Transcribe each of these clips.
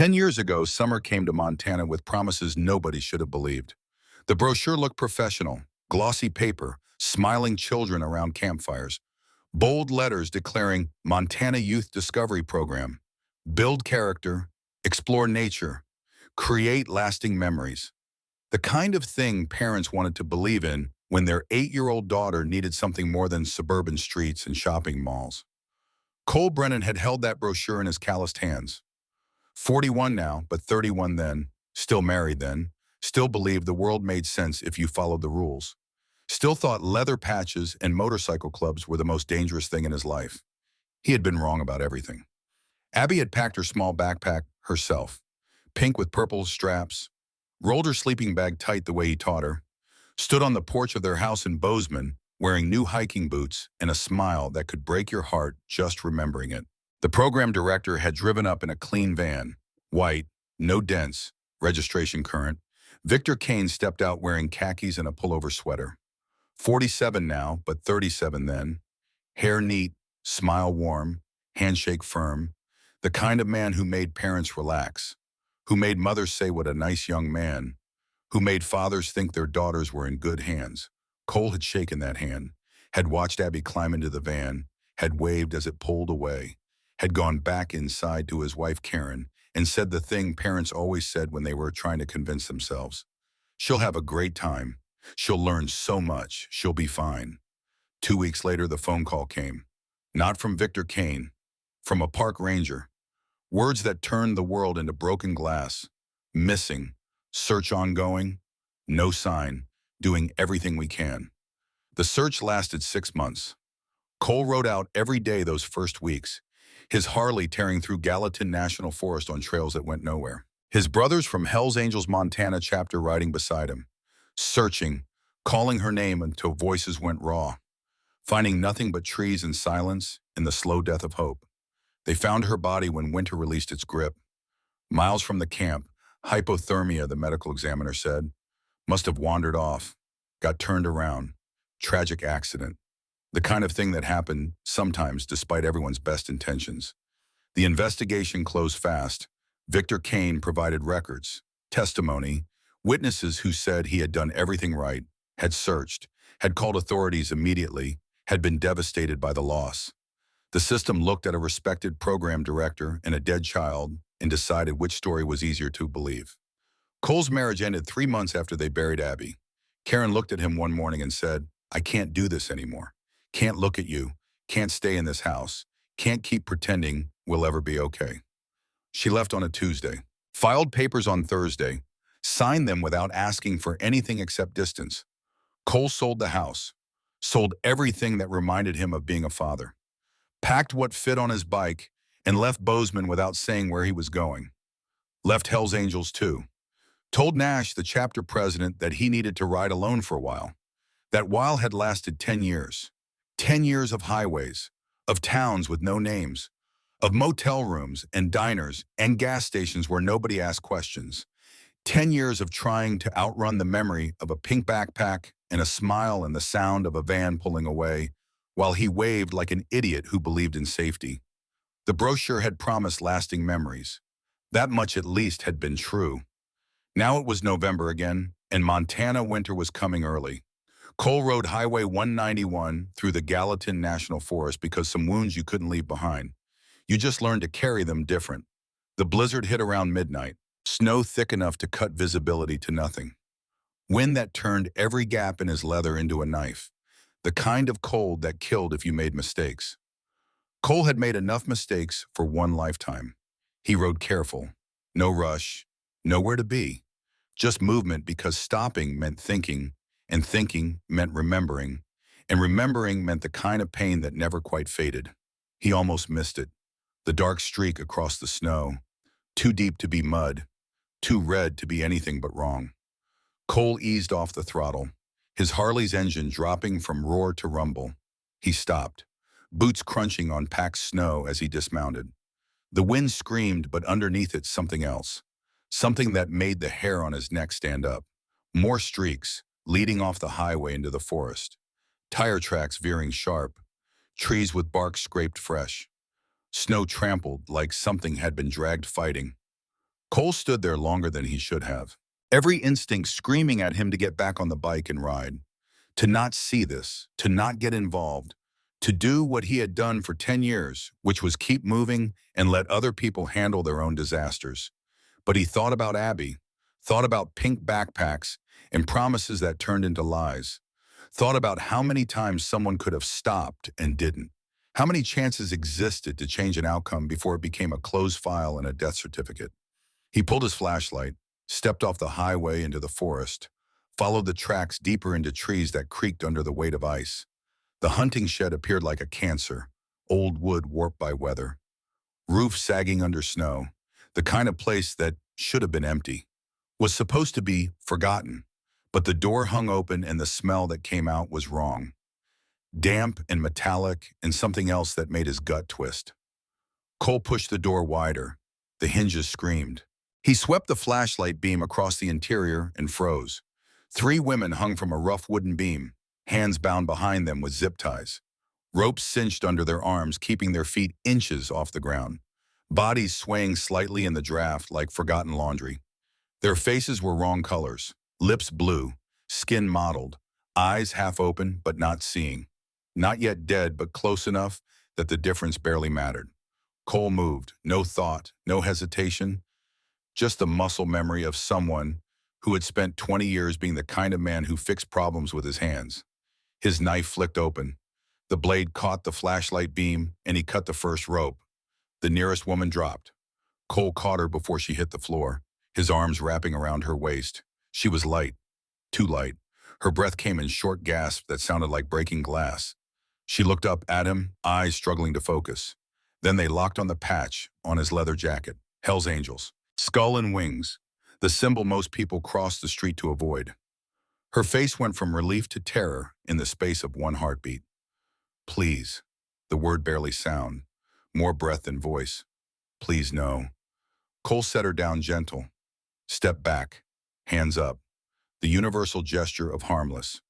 10 years ago, summer came to Montana with promises nobody should have believed. The brochure looked professional, glossy paper, smiling children around campfires, bold letters declaring Montana Youth Discovery Program, build character, explore nature, create lasting memories. The kind of thing parents wanted to believe in when their 8-year-old daughter needed something more than suburban streets and shopping malls. Cole Brennan had held that brochure in his calloused hands. 41 now, but 31 then, still married then, still believed the world made sense if you followed the rules. Still thought leather patches and motorcycle clubs were the most dangerous thing in his life. He had been wrong about everything. Abby had packed her small backpack herself, pink with purple straps, rolled her sleeping bag tight the way he taught her, stood on the porch of their house in Bozeman wearing new hiking boots and a smile that could break your heart just remembering it. The program director had driven up in a clean van, white, no dents, registration current. Victor Kane stepped out wearing khakis and a pullover sweater. 47 now, but 37 then. Hair neat, smile warm, handshake firm. The kind of man who made parents relax, who made mothers say what a nice young man, who made fathers think their daughters were in good hands. Cole had shaken that hand, had watched Abby climb into the van, had waved as it pulled away, had gone back inside to his wife Karen and said the thing parents always said when they were trying to convince themselves. She'll have a great time. She'll learn so much. She'll be fine. 2 weeks later, the phone call came. Not from Victor Kane, from a park ranger. Words that turned the world into broken glass. Missing. Search ongoing. No sign. Doing everything we can. The search lasted 6 months. Cole rode out every day those first weeks, his Harley tearing through Gallatin National Forest on trails that went nowhere. His brothers from Hells Angels Montana chapter riding beside him, searching, calling her name until voices went raw, finding nothing but trees and silence and the slow death of hope. They found her body when winter released its grip. Miles from the camp, hypothermia, the medical examiner said. Must have wandered off, got turned around. Tragic accident. The kind of thing that happened sometimes despite everyone's best intentions. The investigation closed fast. Victor Kane provided records, testimony, witnesses who said he had done everything right, had searched, had called authorities immediately, had been devastated by the loss. The system looked at a respected program director and a dead child and decided which story was easier to believe. Cole's marriage ended 3 months after they buried Abby. Karen looked at him one morning and said, "I can't do this anymore. Can't look at you, can't stay in this house, can't keep pretending we'll ever be okay." She left on a Tuesday, filed papers on Thursday, signed them without asking for anything except distance. Cole sold the house, sold everything that reminded him of being a father, packed what fit on his bike, and left Bozeman without saying where he was going. Left Hells Angels too. Told Nash, the chapter president, that he needed to ride alone for a while. That while had lasted 10 years. 10 years of highways, of towns with no names, of motel rooms and diners and gas stations where nobody asked questions. 10 years of trying to outrun the memory of a pink backpack and a smile and the sound of a van pulling away, while he waved like an idiot who believed in safety. The brochure had promised lasting memories. That much at least had been true. Now it was November again, and Montana winter was coming early. Cole rode Highway 191 through the Gallatin National Forest because some wounds you couldn't leave behind. You just learned to carry them different. The blizzard hit around midnight, snow thick enough to cut visibility to nothing. Wind that turned every gap in his leather into a knife. The kind of cold that killed if you made mistakes. Cole had made enough mistakes for one lifetime. He rode careful. No rush. Nowhere to be. Just movement because stopping meant thinking, and thinking meant remembering, and remembering meant the kind of pain that never quite faded. He almost missed it. The dark streak across the snow. Too deep to be mud. Too red to be anything but wrong. Cole eased off the throttle, his Harley's engine dropping from roar to rumble. He stopped, boots crunching on packed snow as he dismounted. The wind screamed, but underneath it something else. Something that made the hair on his neck stand up. More streaks, leading off the highway into the forest. Tire tracks veering sharp. Trees with bark scraped fresh. Snow trampled like something had been dragged fighting. Cole stood there longer than he should have. Every instinct screaming at him to get back on the bike and ride, to not see this, to not get involved, to do what he had done for 10 years, which was keep moving and let other people handle their own disasters. But he thought about Abby, thought about pink backpacks and promises that turned into lies, thought about how many times someone could have stopped and didn't, how many chances existed to change an outcome before it became a closed file and a death certificate. He pulled his flashlight, stepped off the highway into the forest, followed the tracks deeper into trees that creaked under the weight of ice. The hunting shed appeared like a cancer, old wood warped by weather, roof sagging under snow, the kind of place that should have been empty, was supposed to be forgotten. But the door hung open and the smell that came out was wrong. Damp and metallic and something else that made his gut twist. Cole pushed the door wider. The hinges screamed. He swept the flashlight beam across the interior and froze. 3 women hung from a rough wooden beam, hands bound behind them with zip ties. Ropes cinched under their arms, keeping their feet inches off the ground. Bodies swaying slightly in the draft like forgotten laundry. Their faces were wrong colors, lips blue, skin mottled, eyes half open but not seeing. Not yet dead, but close enough that the difference barely mattered. Cole moved, no thought, no hesitation, just the muscle memory of someone who had spent 20 years being the kind of man who fixed problems with his hands. His knife flicked open. The blade caught the flashlight beam, and he cut the first rope. The nearest woman dropped. Cole caught her before she hit the floor, his arms wrapping around her waist. She was light, too light. Her breath came in short gasps that sounded like breaking glass. She looked up at him, eyes struggling to focus. Then they locked on the patch on his leather jacket. Hell's Angels. Skull and wings. The symbol most people crossed the street to avoid. Her face went from relief to terror in the space of one heartbeat. Please. The word barely sound. More breath than voice. Please, no. Cole set her down gentle. Step back. Hands up. The universal gesture of harmless.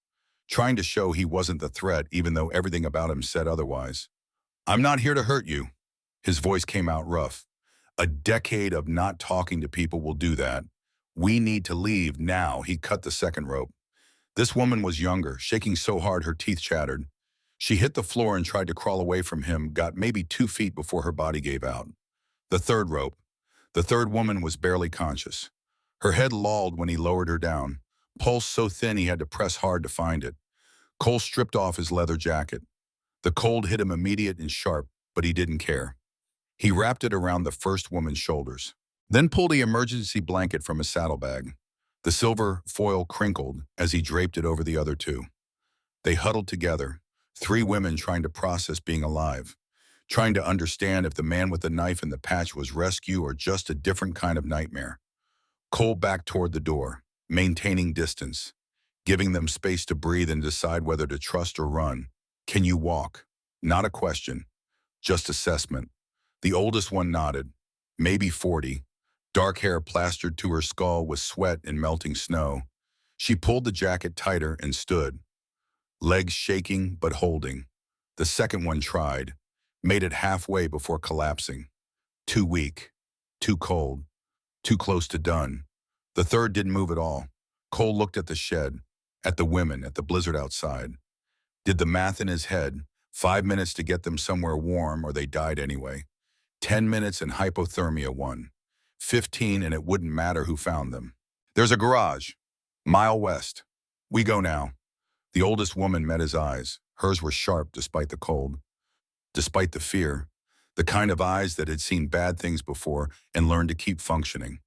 Trying to show he wasn't the threat even though everything about him said otherwise. I'm not here to hurt you. His voice came out rough. A decade of not talking to people will do that. We need to leave now. He cut the second rope. This woman was younger, shaking so hard her teeth chattered. She hit the floor and tried to crawl away from him, got maybe 2 feet before her body gave out. The third rope. The third woman was barely conscious. Her head lolled when he lowered her down, pulse so thin he had to press hard to find it. Cole stripped off his leather jacket. The cold hit him immediate and sharp, but he didn't care. He wrapped it around the first woman's shoulders, then pulled the emergency blanket from his saddlebag. The silver foil crinkled as he draped it over the other 2. They huddled together, 3 women trying to process being alive, trying to understand if the man with the knife and the patch was rescue or just a different kind of nightmare. Cole backed toward the door, maintaining distance, giving them space to breathe and decide whether to trust or run. Can you walk? Not a question, just assessment. The oldest one nodded, maybe 40, dark hair plastered to her skull with sweat and melting snow. She pulled the jacket tighter and stood, legs shaking but holding. The second one tried, made it halfway before collapsing. Too weak, too cold, too close to done. The third didn't move at all. Cole looked at the shed, at the women, at the blizzard outside. Did the math in his head, 5 minutes to get them somewhere warm or they died anyway. 10 minutes and hypothermia won. 15 and it wouldn't matter who found them. There's a garage. Mile west. We go now. The oldest woman met his eyes. Hers were sharp despite the cold, despite the fear, the kind of eyes that had seen bad things before and learned to keep functioning.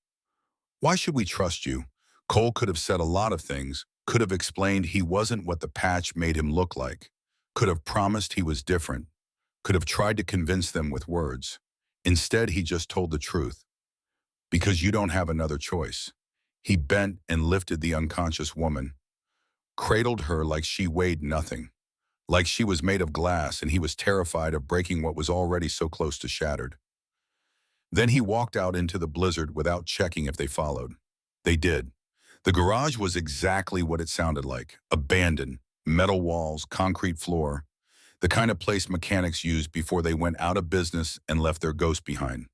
Why should we trust you? Cole could have said a lot of things, could have explained he wasn't what the patch made him look like, could have promised he was different, could have tried to convince them with words. Instead, he just told the truth. Because you don't have another choice. He bent and lifted the unconscious woman, cradled her like she weighed nothing, like she was made of glass and he was terrified of breaking what was already so close to shattered. Then he walked out into the blizzard without checking if they followed. They did. The garage was exactly what it sounded like, abandoned, metal walls, concrete floor, the kind of place mechanics used before they went out of business and left their ghost behind.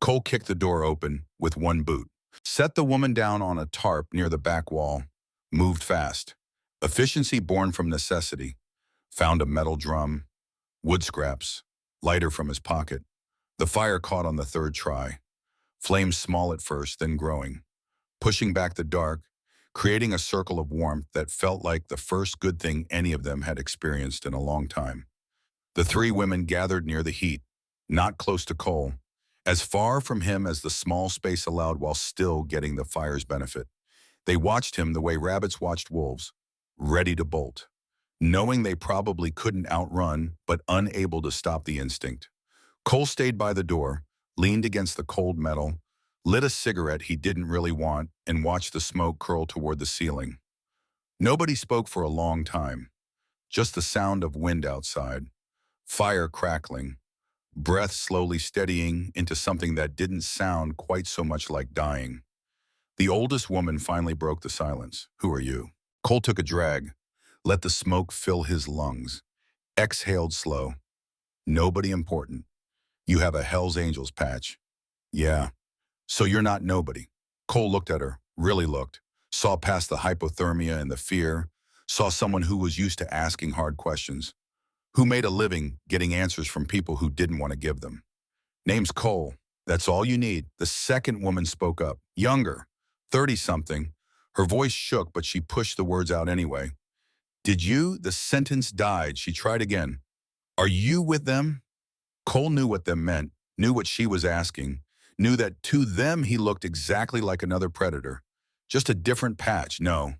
Cole kicked the door open with one boot, set the woman down on a tarp near the back wall, moved fast. Efficiency born from necessity. Found a metal drum, wood scraps, lighter from his pocket. The fire caught on the third try. Flames small at first, then growing, pushing back the dark, creating a circle of warmth that felt like the first good thing any of them had experienced in a long time. The three women gathered near the heat, not close to Cole, as far from him as the small space allowed while still getting the fire's benefit. They watched him the way rabbits watched wolves, ready to bolt, knowing they probably couldn't outrun but unable to stop the instinct. Cole stayed by the door, leaned against the cold metal, lit a cigarette he didn't really want, and watched the smoke curl toward the ceiling. Nobody spoke for a long time, just the sound of wind outside, fire crackling, breath slowly steadying into something that didn't sound quite so much like dying. The oldest woman finally broke the silence. "Who are you?" Cole took a drag, let the smoke fill his lungs, exhaled slow. "Nobody important. You have a Hell's Angels patch." "Yeah. So you're not nobody." Cole looked at her, really looked, saw past the hypothermia and the fear, saw someone who was used to asking hard questions, who made a living getting answers from people who didn't want to give them. "Name's Cole. That's all you need." The second woman spoke up, younger, 30-something. Her voice shook, but she pushed the words out anyway. "Did you?" The sentence died. She tried again. "Are you with them?" Cole knew what them meant, knew what she was asking, knew that to them he looked exactly like another predator. Just a different patch, no.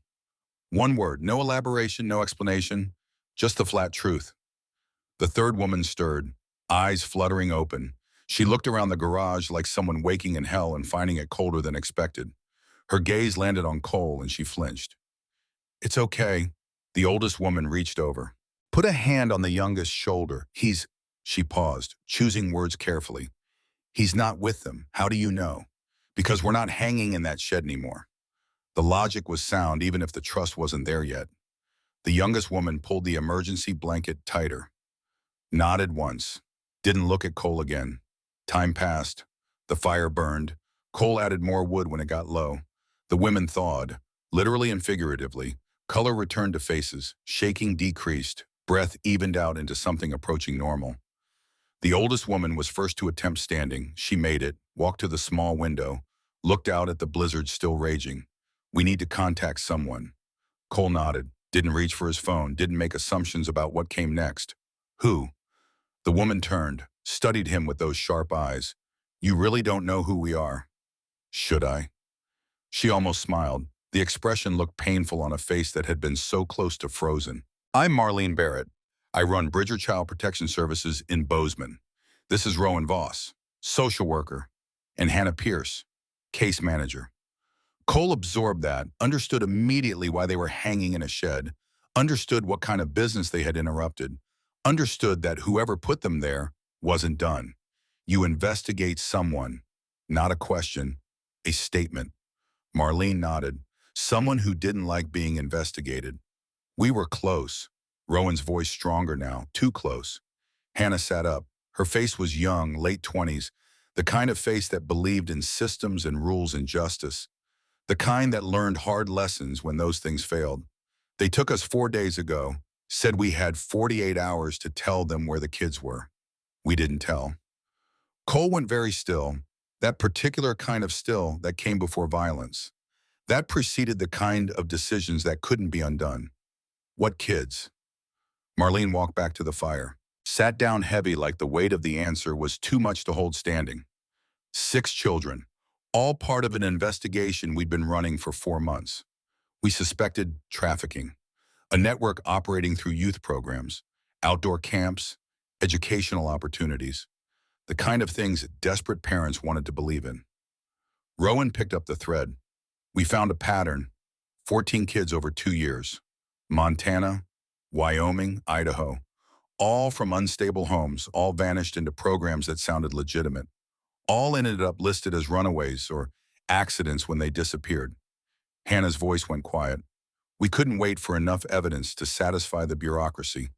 One word, no elaboration, no explanation, just the flat truth. The third woman stirred, eyes fluttering open. She looked around the garage like someone waking in hell and finding it colder than expected. Her gaze landed on Cole and she flinched. "It's okay." The oldest woman reached over, put a hand on the youngest shoulder. She paused, choosing words carefully. "He's not with them. How do you know?" "Because we're not hanging in that shed anymore." The logic was sound even if the trust wasn't there yet. The youngest woman pulled the emergency blanket tighter, nodded once, didn't look at Cole again. Time passed. The fire burned. Cole added more wood when it got low. The women thawed, literally and figuratively. Color returned to faces, shaking decreased, breath evened out into something approaching normal. The oldest woman was first to attempt standing. She made it, walked to the small window, looked out at the blizzard still raging. "We need to contact someone." Cole nodded, didn't reach for his phone, didn't make assumptions about what came next. "Who?" The woman turned, studied him with those sharp eyes. "You really don't know who we are?" "Should I?" She almost smiled. The expression looked painful on a face that had been so close to frozen. "I'm Marlene Barrett. I run Bridger Child Protection Services in Bozeman. This is Rowan Voss, social worker, and Hannah Pierce, case manager." Cole absorbed that, understood immediately why they were hanging in a shed, understood what kind of business they had interrupted, understood that whoever put them there wasn't done. You investigate someone, not a question, a statement. Marlene nodded. "Someone who didn't like being investigated." "We were close." Rowan's voice stronger now, too close. Hannah sat up. Her face was young, late 20s, the kind of face that believed in systems and rules and justice, the kind that learned hard lessons when those things failed. "They took us 4 days ago, said we had 48 hours to tell them where the kids were. We didn't tell." Cole went very still, that particular kind of still that came before violence. That preceded the kind of decisions that couldn't be undone. "What kids?" Marlene walked back to the fire, sat down heavy like the weight of the answer was too much to hold standing. 6 children, all part of an investigation we'd been running for 4 months. We suspected trafficking, a network operating through youth programs, outdoor camps, educational opportunities, the kind of things desperate parents wanted to believe in. Rowan picked up the thread. "We found a pattern, 14 kids over 2 years. Montana, Wyoming, Idaho, all from unstable homes, all vanished into programs that sounded legitimate. All ended up listed as runaways or accidents when they disappeared." Hannah's voice went quiet. "We couldn't wait for enough evidence to satisfy the bureaucracy.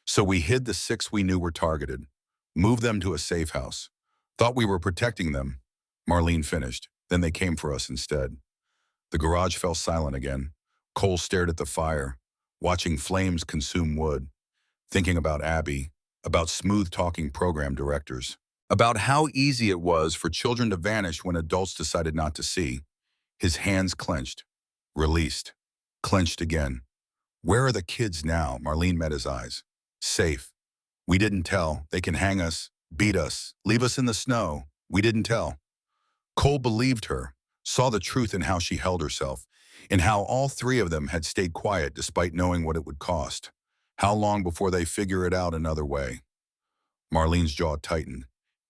So we hid the 6 we knew were targeted, moved them to a safe house. Thought we were protecting them. Marlene finished. Then they came for us instead. The garage fell silent again. Cole stared at the fire, watching flames consume wood, thinking about Abby, about smooth-talking program directors, about how easy it was for children to vanish when adults decided not to see. His hands clenched, released, clenched again. Where are the kids now? Marlene met his eyes. Safe. We didn't tell. They can hang us, beat us, leave us in the snow. We didn't tell. Cole believed her, saw the truth in how she held herself, in how all three of them had stayed quiet despite knowing what it would cost. How long before they figure it out another way? Marlene's jaw tightened.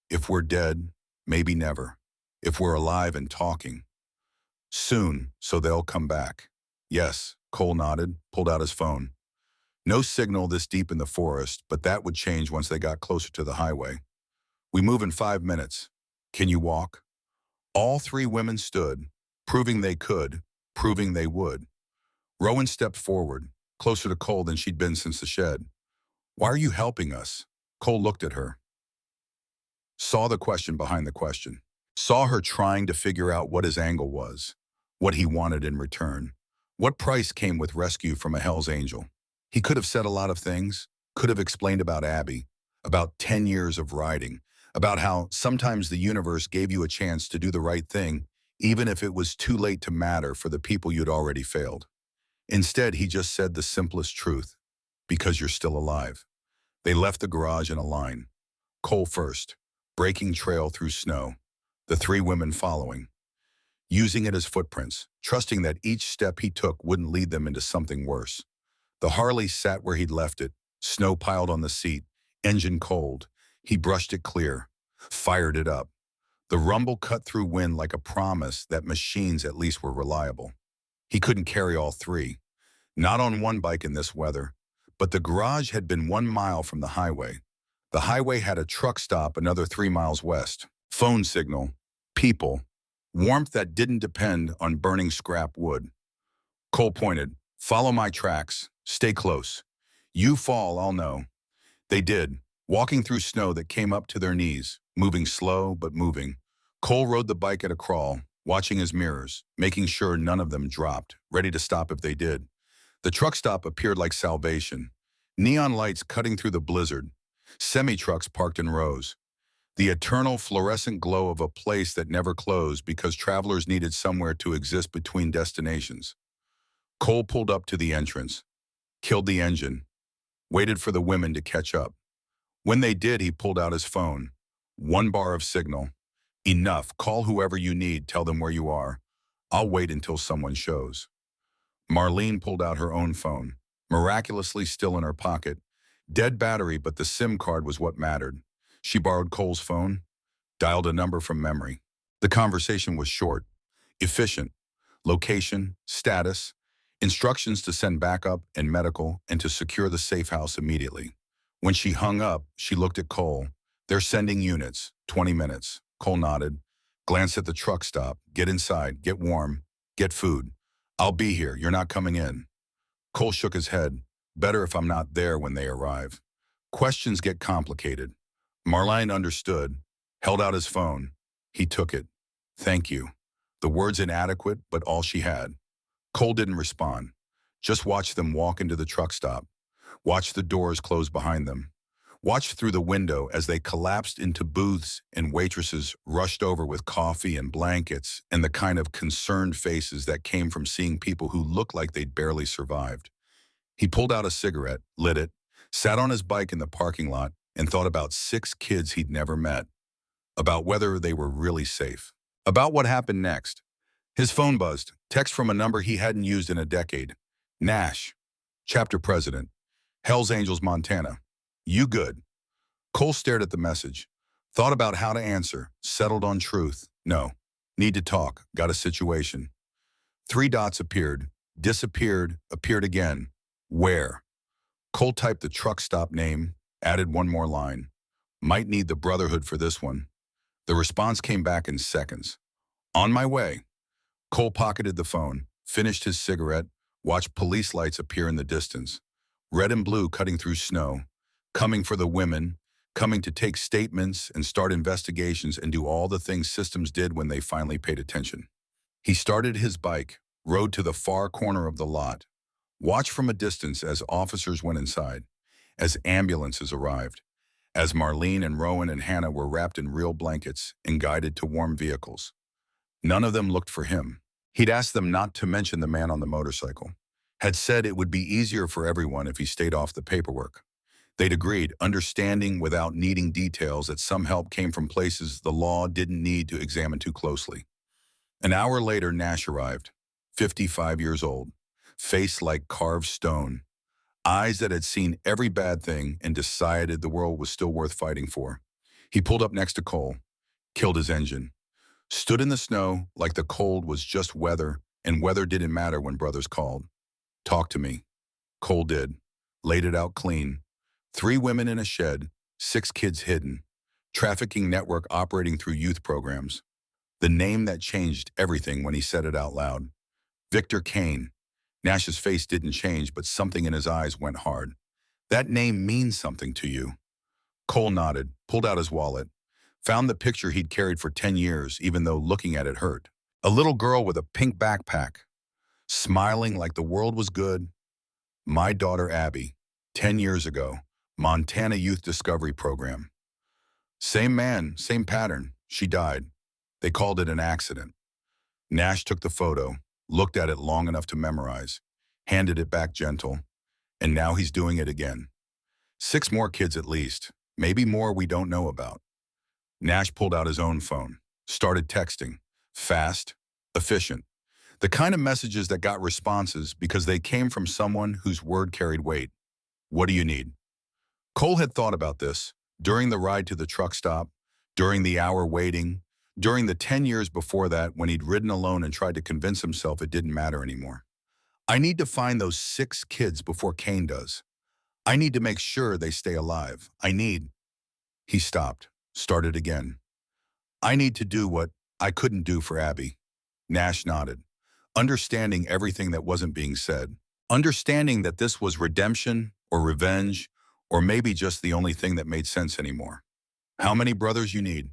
If we're dead, maybe never. If we're alive and talking. Soon, so they'll come back. Yes, Cole nodded, pulled out his phone. No signal this deep in the forest, but that would change once they got closer to the highway. We move in 5 minutes. Can you walk? All three women stood, proving they could, proving they would. Rowan stepped forward, closer to Cole than she'd been since the shed. Why are you helping us? Cole looked at her. Saw the question behind the question. Saw her trying to figure out what his angle was, what he wanted in return. What price came with rescue from a Hell's Angel? He could have said a lot of things, could have explained about Abby, about 10 years of riding, about how sometimes the universe gave you a chance to do the right thing, even if it was too late to matter for the people you'd already failed. Instead, he just said the simplest truth, because you're still alive. They left the garage in a line. Cole first, breaking trail through snow, the three women following, using it as footprints, trusting that each step he took wouldn't lead them into something worse. The Harley sat where he'd left it, snow piled on the seat, engine cold. He brushed it clear, fired it up. The rumble cut through wind like a promise that machines at least were reliable. He couldn't carry all three, not on one bike in this weather, but the garage had been 1 mile from the highway. The highway had a truck stop another 3 miles west. Phone signal, people, warmth that didn't depend on burning scrap wood. Cole pointed, follow my tracks, stay close. You fall, I'll know. They did, walking through snow that came up to their knees, moving slow but moving. Cole rode the bike at a crawl, watching his mirrors, making sure none of them dropped, ready to stop if they did. The truck stop appeared like salvation. Neon lights cutting through the blizzard. Semi-trucks parked in rows. The eternal fluorescent glow of a place that never closed because travelers needed somewhere to exist between destinations. Cole pulled up to the entrance, killed the engine, waited for the women to catch up. When they did, he pulled out his phone. 1 bar of signal. Enough. Call whoever you need. Tell them where you are. I'll wait until someone shows. Marlene pulled out her own phone, miraculously still in her pocket. Dead battery, but the SIM card was what mattered. She borrowed Cole's phone, dialed a number from memory. The conversation was short, efficient. Location, status, instructions to send backup and medical and to secure the safe house immediately. When she hung up, she looked at Cole. They're sending units, 20 minutes. Cole nodded, glanced at the truck stop. Get inside, get warm, get food. I'll be here, you're not coming in. Cole shook his head. Better if I'm not there when they arrive. Questions get complicated. Marlene understood, held out his phone. He took it. Thank you. The words inadequate, but all she had. Cole didn't respond. Just watched them walk into the truck stop. Watched the doors close behind them. Watched through the window as they collapsed into booths and waitresses rushed over with coffee and blankets and the kind of concerned faces that came from seeing people who looked like they'd barely survived. He pulled out a cigarette, lit it, sat on his bike in the parking lot, and thought about 6 kids he'd never met. About whether they were really safe. About what happened next. His phone buzzed, text from a number he hadn't used in a decade. Nash, chapter president, Hells Angels, Montana. You good? Cole stared at the message, thought about how to answer, settled on truth. No. Need to talk, got a situation. 3 dots appeared, disappeared, appeared again. Where? Cole typed the truck stop name, added 1 more line. Might need the Brotherhood for this one. The response came back in seconds. On my way. Cole pocketed the phone, finished his cigarette, watched police lights appear in the distance. Red and blue cutting through snow. Coming for the women, coming to take statements and start investigations and do all the things systems did when they finally paid attention. He started his bike, rode to the far corner of the lot, watched from a distance as officers went inside, as ambulances arrived, as Marlene and Rowan and Hannah were wrapped in real blankets and guided to warm vehicles. None of them looked for him. He'd asked them not to mention the man on the motorcycle, had said it would be easier for everyone if he stayed off the paperwork. They'd agreed, understanding without needing details that some help came from places the law didn't need to examine too closely. An hour later, Nash arrived, 55 years old, face like carved stone, eyes that had seen every bad thing and decided the world was still worth fighting for. He pulled up next to Cole, killed his engine, stood in the snow like the cold was just weather, and weather didn't matter when brothers called. Talk to me. Cole did. Laid it out clean. 3 women in a shed, 6 kids hidden. Trafficking network operating through youth programs. The name that changed everything when he said it out loud. Victor Kane. Nash's face didn't change, but something in his eyes went hard. That name means something to you. Cole nodded, pulled out his wallet, found the picture he'd carried for 10 years, even though looking at it hurt. A little girl with a pink backpack, smiling like the world was good. My daughter Abby, 10 years ago, Montana Youth Discovery Program. Same man, same pattern. She died. They called it an accident. Nash took the photo, looked at it long enough to memorize, handed it back gentle, and now he's doing it again. 6 more kids at least, maybe more we don't know about. Nash pulled out his own phone, started texting, fast, efficient. The kind of messages that got responses because they came from someone whose word carried weight. What do you need? Cole had thought about this during the ride to the truck stop, during the hour waiting, during the 10 years before that when he'd ridden alone and tried to convince himself it didn't matter anymore. I need to find those 6 kids before Kane does. I need to make sure they stay alive. He stopped, started again. I need to do what I couldn't do for Abby. Nash nodded, understanding everything that wasn't being said, understanding that this was redemption or revenge or maybe just the only thing that made sense anymore. How many brothers you need?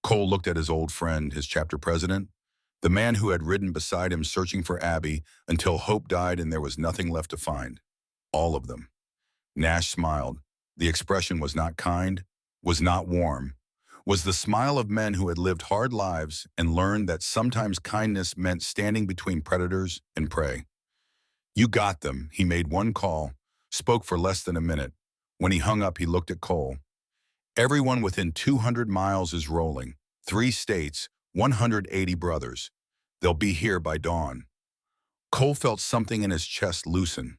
Cole looked at his old friend, his chapter president, the man who had ridden beside him searching for Abby until hope died and there was nothing left to find. All of them. Nash smiled. The expression was not kind, was not warm, was the smile of men who had lived hard lives and learned that sometimes kindness meant standing between predators and prey. You got them. He made one call, spoke for less than a minute. When he hung up, he looked at Cole. Everyone within 200 miles is rolling. 3 states, 180 brothers. They'll be here by dawn. Cole felt something in his chest loosen.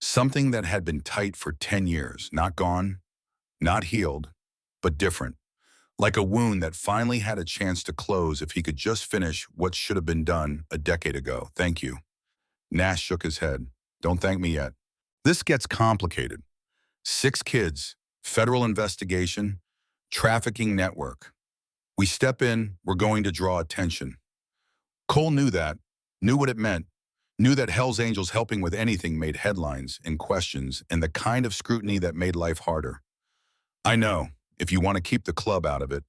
Something that had been tight for 10 years, not gone, not healed, but different. Like a wound that finally had a chance to close if he could just finish what should have been done a decade ago. Thank you. Nash shook his head. Don't thank me yet. This gets complicated. 6 kids, federal investigation, trafficking network. We step in, we're going to draw attention. Cole knew that, knew what it meant, knew that Hell's Angels helping with anything made headlines and questions and the kind of scrutiny that made life harder. I know, if you want to keep the club out of it.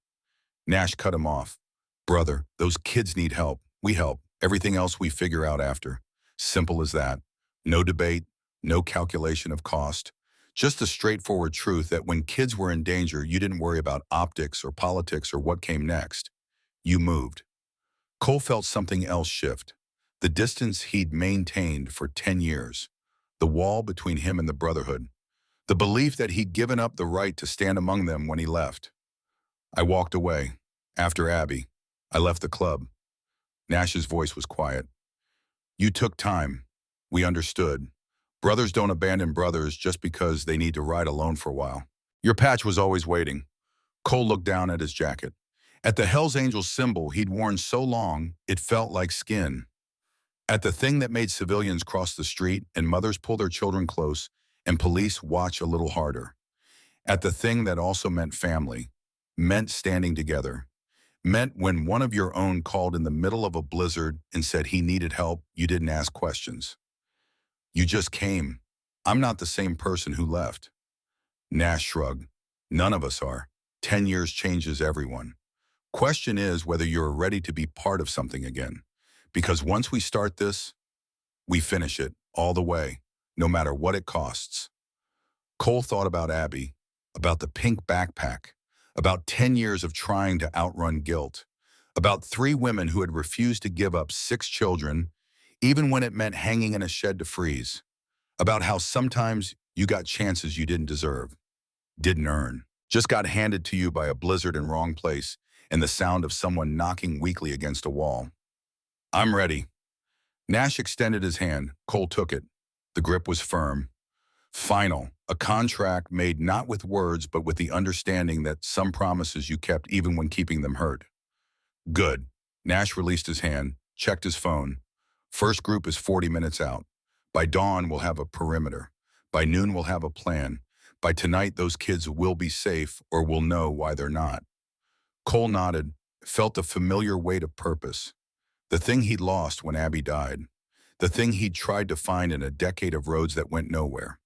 Nash cut him off. Brother, those kids need help. We help. Everything else we figure out after. Simple as that. No debate, no calculation of cost. Just a straightforward truth that when kids were in danger, you didn't worry about optics or politics or what came next. You moved. Cole felt something else shift. The distance he'd maintained for 10 years. The wall between him and the Brotherhood. The belief that he'd given up the right to stand among them when he left. I walked away. After Abby, I left the club. Nash's voice was quiet. You took time. We understood. Brothers don't abandon brothers just because they need to ride alone for a while. Your patch was always waiting. Cole looked down at his jacket. At the Hell's Angels symbol he'd worn so long, it felt like skin. At the thing that made civilians cross the street and mothers pull their children close and police watch a little harder. At the thing that also meant family, meant standing together, meant when one of your own called in the middle of a blizzard and said he needed help, you didn't ask questions. You just came. I'm not the same person who left. Nash shrugged. None of us are. 10 years changes everyone. Question is whether you're ready to be part of something again. Because once we start this, we finish it all the way, no matter what it costs. Cole thought about Abby, about the pink backpack, about 10 years of trying to outrun guilt, about 3 women who had refused to give up 6 children, even when it meant hanging in a shed to freeze, about how sometimes you got chances you didn't deserve, didn't earn, just got handed to you by a blizzard in wrong place and the sound of someone knocking weakly against a wall. I'm ready. Nash extended his hand. Cole took it. The grip was firm. Final, a contract made not with words but with the understanding that some promises you kept even when keeping them hurt. Good. Nash released his hand, checked his phone. First group is 40 minutes out. By dawn, we'll have a perimeter. By noon, we'll have a plan. By tonight, those kids will be safe or we'll know why they're not. Cole nodded, felt a familiar weight of purpose. The thing he'd lost when Abby died. The thing he'd tried to find in a decade of roads that went nowhere.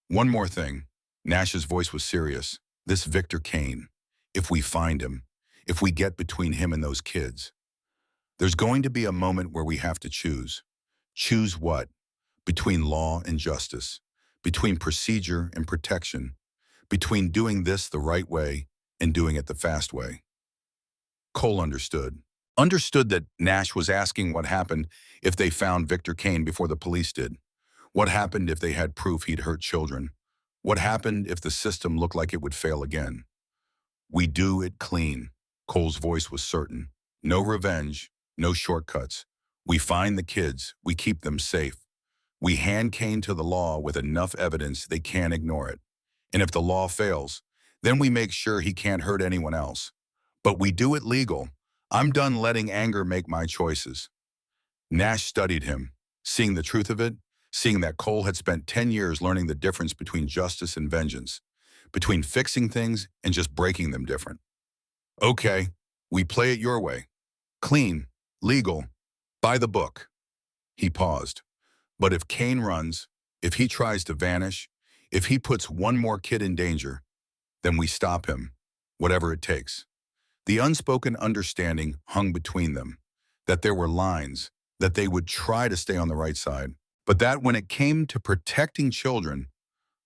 One more thing. Nash's voice was serious. This Victor Kane, if we find him, if we get between him and those kids, there's going to be a moment where we have to choose. Choose what? Between law and justice, between procedure and protection, between doing this the right way and doing it the fast way. Cole understood. Understood that Nash was asking what happened if they found Victor Kane before the police did. What happened if they had proof he'd hurt children? What happened if the system looked like it would fail again? We do it clean. Cole's voice was certain. No revenge, no shortcuts. We find the kids, we keep them safe. We hand Kane to the law with enough evidence they can't ignore it. And if the law fails, then we make sure he can't hurt anyone else. But we do it legal. I'm done letting anger make my choices. Nash studied him, seeing the truth of it, seeing that Cole had spent 10 years learning the difference between justice and vengeance, between fixing things and just breaking them different. Okay, we play it your way. Clean, legal, by the book. He paused. But if Kane runs, if he tries to vanish, if he puts one more kid in danger, then we stop him, whatever it takes. The unspoken understanding hung between them, that there were lines, that they would try to stay on the right side, but that when it came to protecting children,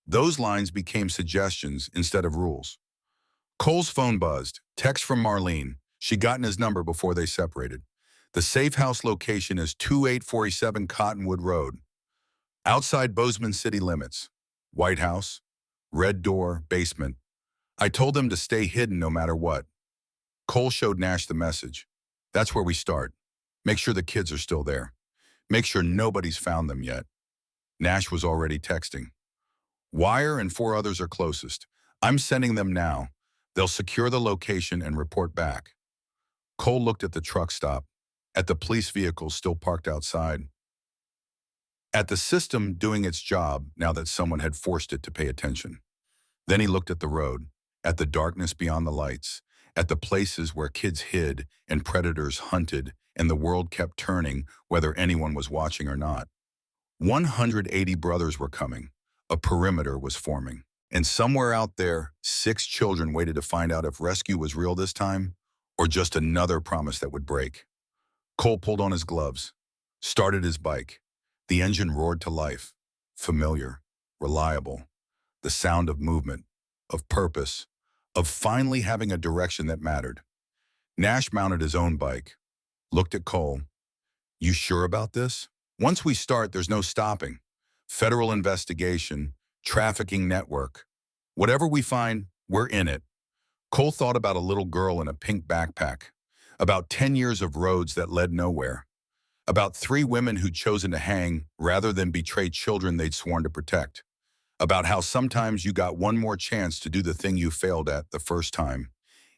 those lines became suggestions instead of rules. Cole's phone buzzed, text from Marlene. She'd gotten his number before they separated. The safe house location is 2847 Cottonwood Road, outside Bozeman city limits. White house, red door, basement. I told them to stay hidden no matter what. Cole showed Nash the message. That's where we start. Make sure the kids are still there. Make sure nobody's found them yet. Nash was already texting. Wire and 4 others are closest. I'm sending them now. They'll secure the location and report back. Cole looked at the truck stop, at the police vehicles still parked outside, at the system doing its job now that someone had forced it to pay attention. Then he looked at the road, at the darkness beyond the lights, at the places where kids hid and predators hunted and the world kept turning whether anyone was watching or not. 180 brothers were coming. A perimeter was forming. And somewhere out there, 6 children waited to find out if rescue was real this time or just another promise that would break. Cole pulled on his gloves, started his bike. The engine roared to life, familiar, reliable, the sound of movement, of purpose, of finally having a direction that mattered. Nash mounted his own bike, looked at Cole. You sure about this? Once we start, there's no stopping. Federal investigation, trafficking network. Whatever we find, we're in it. Cole thought about a little girl in a pink backpack, about 10 years of roads that led nowhere, about 3 women who'd chosen to hang rather than betray children they'd sworn to protect, about how sometimes you got one more chance to do the thing you failed at the first time,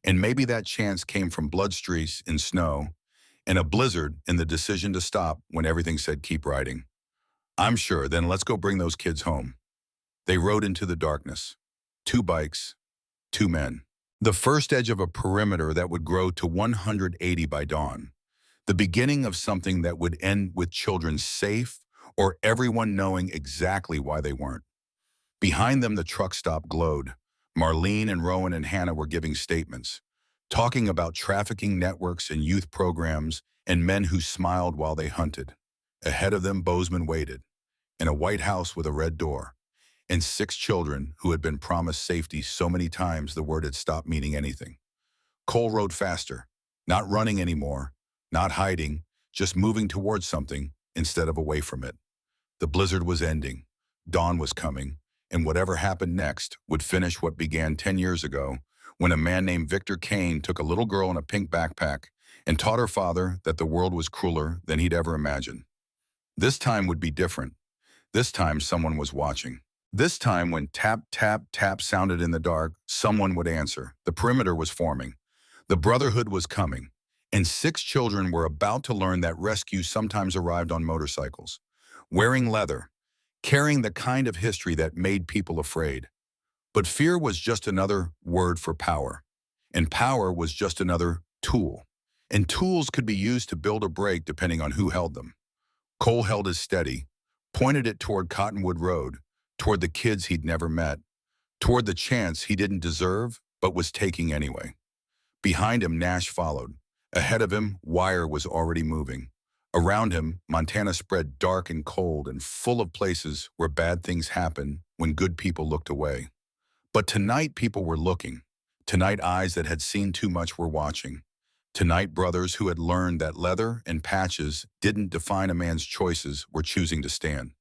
and maybe that chance came from blood streaks in snow and a blizzard in the decision to stop when everything said keep riding. I'm sure, then let's go bring those kids home. They rode into the darkness. 2 bikes, 2 men. The first edge of a perimeter that would grow to 180 by dawn. The beginning of something that would end with children safe or everyone knowing exactly why they weren't. Behind them, the truck stop glowed. Marlene and Rowan and Hannah were giving statements, talking about trafficking networks and youth programs and men who smiled while they hunted. Ahead of them, Bozeman waited, in a white house with a red door, and 6 children who had been promised safety so many times the word had stopped meaning anything. Cole rode faster, not running anymore, not hiding, just moving towards something instead of away from it. The blizzard was ending, dawn was coming, and whatever happened next would finish what began 10 years ago when a man named Victor Kane took a little girl in a pink backpack and taught her father that the world was crueler than he'd ever imagined. This time would be different. This time someone was watching. This time when tap, tap, tap sounded in the dark, someone would answer. The perimeter was forming. The Brotherhood was coming. And 6 children were about to learn that rescue sometimes arrived on motorcycles, wearing leather, carrying the kind of history that made people afraid. But fear was just another word for power. And power was just another tool. And tools could be used to build or break depending on who held them. Cole held his steady, pointed it toward Cottonwood Road, toward the kids he'd never met, toward the chance he didn't deserve but was taking anyway. Behind him, Nash followed. Ahead of him, Wire was already moving. Around him, Montana spread dark and cold and full of places where bad things happen when good people looked away. But tonight people were looking. Tonight eyes that had seen too much were watching. Tonight brothers who had learned that leather and patches didn't define a man's choices were choosing to stand.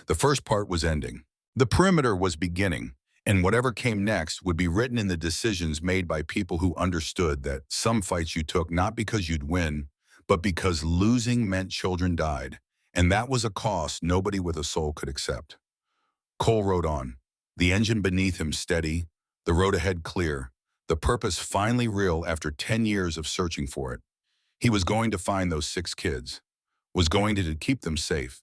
The first part was ending. The perimeter was beginning, and whatever came next would be written in the decisions made by people who understood that some fights you took not because you'd win, but because losing meant children died, and that was a cost nobody with a soul could accept. Cole rode on, the engine beneath him steady, the road ahead clear, the purpose finally real after 10 years of searching for it. He was going to find those 6 kids, was going to keep them safe,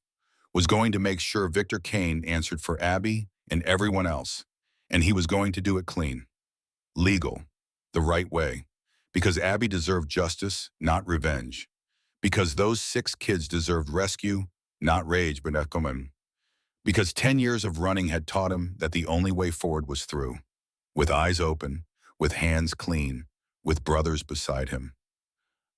was going to make sure Victor Kane answered for Abby and everyone else, and he was going to do it clean, legal, the right way, because Abby deserved justice, not revenge, because those 6 kids deserved rescue, not rage, but because 10 years of running had taught him that the only way forward was through, with eyes open, with hands clean, with brothers beside him.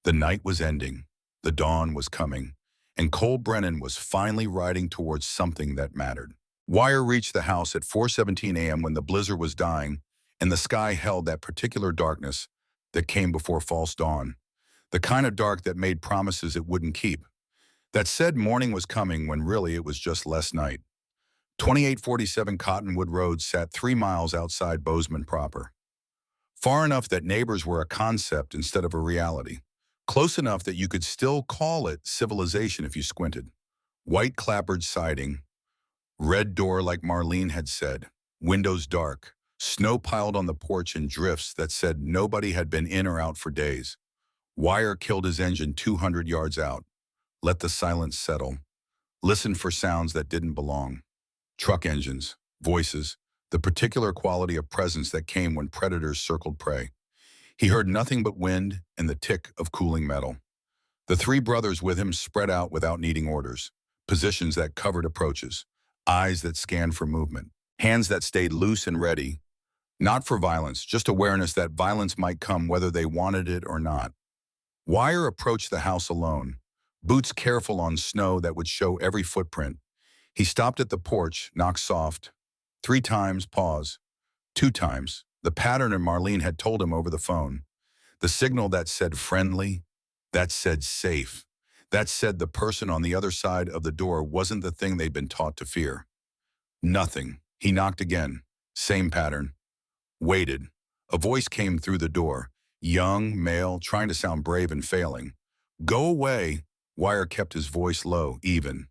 The night was ending, the dawn was coming, and Cole Brennan was finally riding towards something that mattered. Wire reached the house at 4:17 a.m. when the blizzard was dying, and the sky held that particular darkness that came before false dawn, the kind of dark that made promises it wouldn't keep, that said morning was coming when really it was just less night. 2847 Cottonwood Road sat 3 miles outside Bozeman proper. Far enough that neighbors were a concept instead of a reality. Close enough that you could still call it civilization if you squinted. White clapboard siding, red door like Marlene had said, windows dark, snow piled on the porch in drifts that said nobody had been in or out for days. Wire killed his engine 200 yards out. Let the silence settle. Listen for sounds that didn't belong. Truck engines, voices, the particular quality of presence that came when predators circled prey. He heard nothing but wind and the tick of cooling metal. The 3 brothers with him spread out without needing orders, positions that covered approaches, eyes that scanned for movement, hands that stayed loose and ready, not for violence, just awareness that violence might come whether they wanted it or not. Wire approached the house alone, boots careful on snow that would show every footprint. He stopped at the porch, knocked soft. 3 times, pause. 2 times. The pattern and Marlene had told him over the phone. The signal that said friendly, that said safe, that said the person on the other side of the door wasn't the thing they'd been taught to fear. Nothing. He knocked again. Same pattern. Waited. A voice came through the door. Young, male, trying to sound brave and failing. Go away. Wire kept his voice low, even.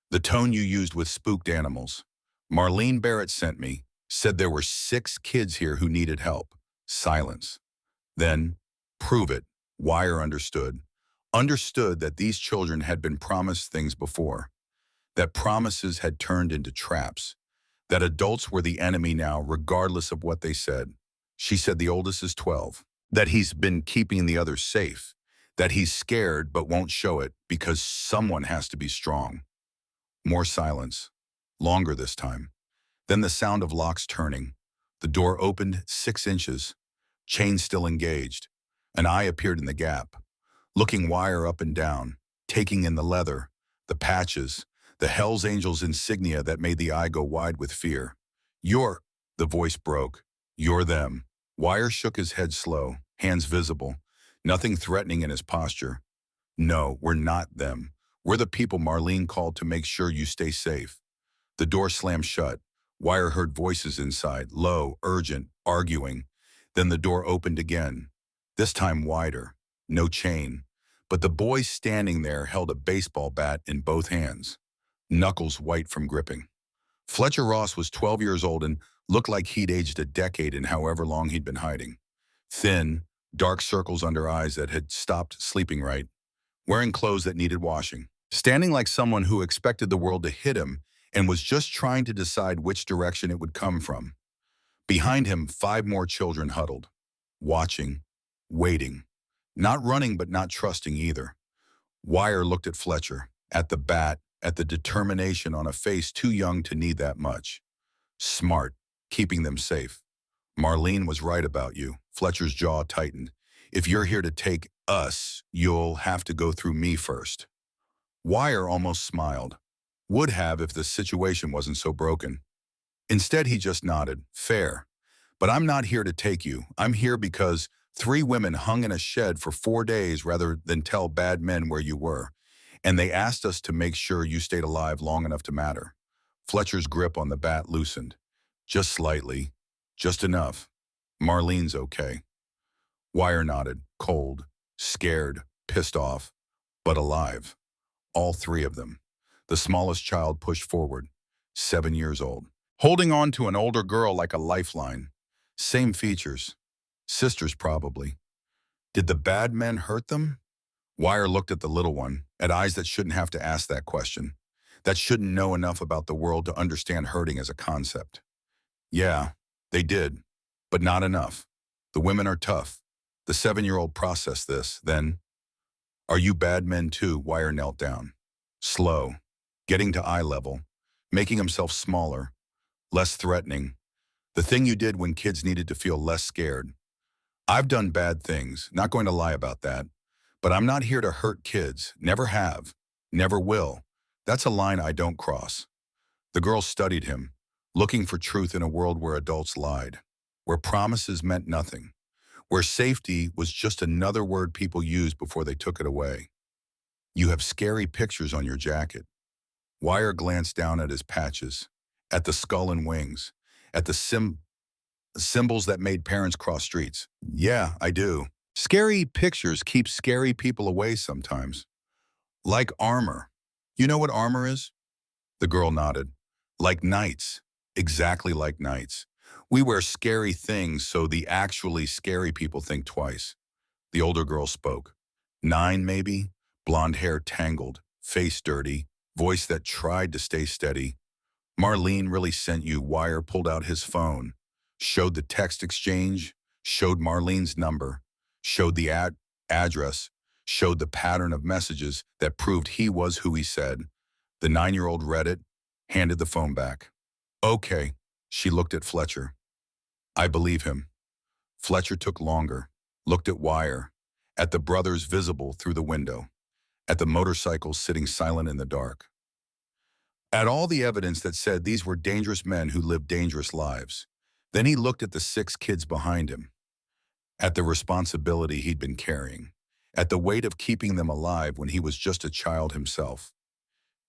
The tone you used with spooked animals. Marlene Barrett sent me, said there were 6 kids here who needed help. Silence. Then, prove it. Wire understood. Understood that these children had been promised things before. That promises had turned into traps. That adults were the enemy now, regardless of what they said. She said the oldest is 12. That he's been keeping the others safe. That he's scared but won't show it because someone has to be strong. More silence. Longer this time. Then the sound of locks turning. The door opened 6 inches, chain still engaged. An eye appeared in the gap, looking Wire up and down, taking in the leather, the patches, the Hell's Angels insignia that made the eye go wide with fear. "You're," the voice broke. "You're them." Wire shook his head slow, hands visible, nothing threatening in his posture. "No, we're not them. We're the people Marlene called to make sure you stay safe." The door slammed shut. Wire heard voices inside, low, urgent, arguing. Then the door opened again, this time wider. No chain. But the boy standing there held a baseball bat in both hands, knuckles white from gripping. Fletcher Ross was 12 years old and looked like he'd aged a decade in however long he'd been hiding. Thin, dark circles under eyes that had stopped sleeping right, wearing clothes that needed washing, standing like someone who expected the world to hit him and was just trying to decide which direction it would come from. Behind him, 5 more children huddled, watching, waiting, not running but not trusting either. Wire looked at Fletcher, at the bat, at the determination on a face too young to need that much. Smart, keeping them safe. "Marlene was right about you." Fletcher's jaw tightened. "If you're here to take us, you'll have to go through me first." Wire almost smiled. Would have if the situation wasn't so broken. Instead, he just nodded. "Fair. But I'm not here to take you. I'm here because 3 women hung in a shed for 4 days rather than tell bad men where you were. And they asked us to make sure you stayed alive long enough to matter." Fletcher's grip on the bat loosened. "Just slightly. Just enough. Marlene's okay." Wire nodded, cold, scared, pissed off, but alive. All 3 of them. The smallest child pushed forward, 7 years old, holding on to an older girl like a lifeline. Same features. Sisters, probably. Did the bad men hurt them? Wire looked at the little one, at eyes that shouldn't have to ask that question, that shouldn't know enough about the world to understand hurting as a concept. "Yeah, they did, but not enough. The women are tough." The 7-year-old processed this, then, "Are you bad men too?" Wire knelt down. Slow, getting to eye level, making himself smaller, less threatening. "The thing you did when kids needed to feel less scared. I've done bad things, not going to lie about that. But I'm not here to hurt kids, never have, never will. That's a line I don't cross." The girl studied him, looking for truth in a world where adults lied, where promises meant nothing, where safety was just another word people used before they took it away. "You have scary pictures on your jacket." Wire glanced down at his patches, at the skull and wings, at the symbols that made parents cross streets. "Yeah, I do. Scary pictures keep scary people away sometimes. Like armor. You know what armor is?" The girl nodded. "Like knights. Exactly like knights. We wear scary things so the actually scary people think twice." The older girl spoke. 9, maybe? Blonde hair tangled, face dirty, voice that tried to stay steady. "Marlene really sent you." Wire pulled out his phone, showed the text exchange, showed Marlene's number, showed the address, showed the pattern of messages that proved he was who he said. The 9-year-old read it, handed the phone back. "Okay." She looked at Fletcher. "I believe him." Fletcher took longer, looked at Wire, at the brothers visible through the window, at the motorcycles sitting silent in the dark, at all the evidence that said these were dangerous men who lived dangerous lives. Then he looked at the 6 kids behind him, at the responsibility he'd been carrying, at the weight of keeping them alive when he was just a child himself.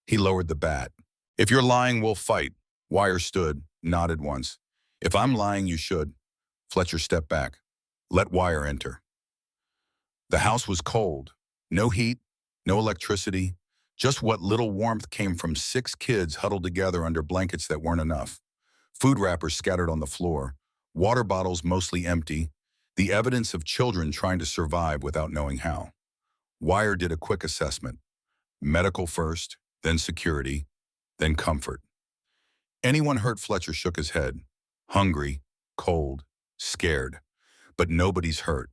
He lowered the bat. "If you're lying, we'll fight." Wire stood, nodded once. "If I'm lying, you should." Fletcher stepped back. "Let Wire enter." The house was cold. No heat, no electricity, just what little warmth came from 6 kids huddled together under blankets that weren't enough. Food wrappers scattered on the floor, water bottles mostly empty, the evidence of children trying to survive without knowing how. Wire did a quick assessment. Medical first, then security, then comfort. Anyone hurt? Fletcher shook his head. Hungry, cold, scared. But nobody's hurt.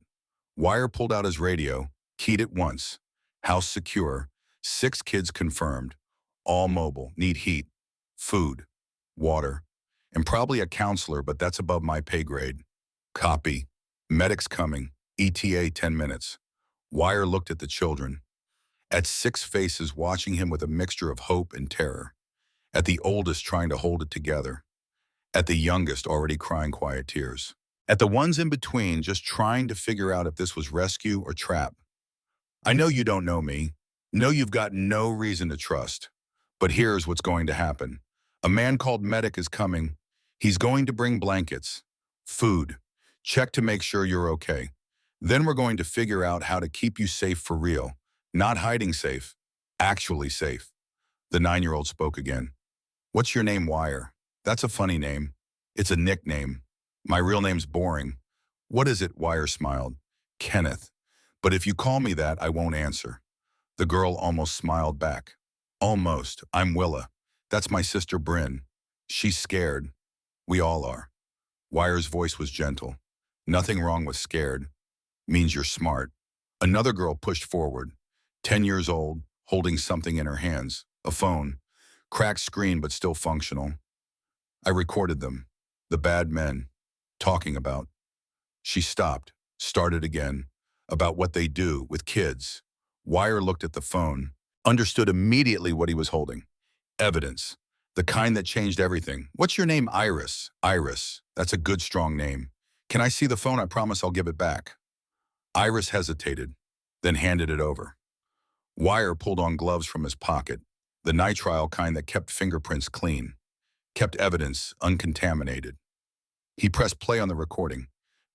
Wire pulled out his radio, keyed it once. House secure, 6 kids confirmed. All mobile, need heat, food, water. and probably a counselor, but that's above my pay grade. Copy. Medic's coming. ETA 10 minutes. Wire looked at the children, at six faces watching him with a mixture of hope and terror, at the oldest trying to hold it together, at the youngest already crying quiet tears, at the ones in between just trying to figure out if this was rescue or trap. I know you don't know me. Know you've got no reason to trust. But here's what's going to happen. A man called Medic is coming. He's going to bring blankets, food, check to make sure you're okay. Then we're going to figure out how to keep you safe for real. Not hiding safe, actually safe. The 9-year-old spoke again. What's your name, Wire? That's a funny name. It's a nickname. My real name's boring. What is it? Wire smiled. Kenneth. But if you call me that, I won't answer. The girl almost smiled back. Almost. I'm Willa. That's my sister Bryn. She's scared. We all are. Wire's voice was gentle. Nothing wrong with scared. Means you're smart. Another girl pushed forward. 10 years old, holding something in her hands. A phone. Cracked screen but still functional. I recorded them. The bad men. Talking about. She stopped. Started again. About what they do with kids. Wire looked at the phone. Understood immediately what he was holding. Evidence. The kind that changed everything. What's your name? Iris. Iris. That's a good, strong name. Can I see the phone? I promise I'll give it back. Iris hesitated, then handed it over. Wire pulled on gloves from his pocket, the nitrile kind that kept fingerprints clean, kept evidence uncontaminated. He pressed play on the recording.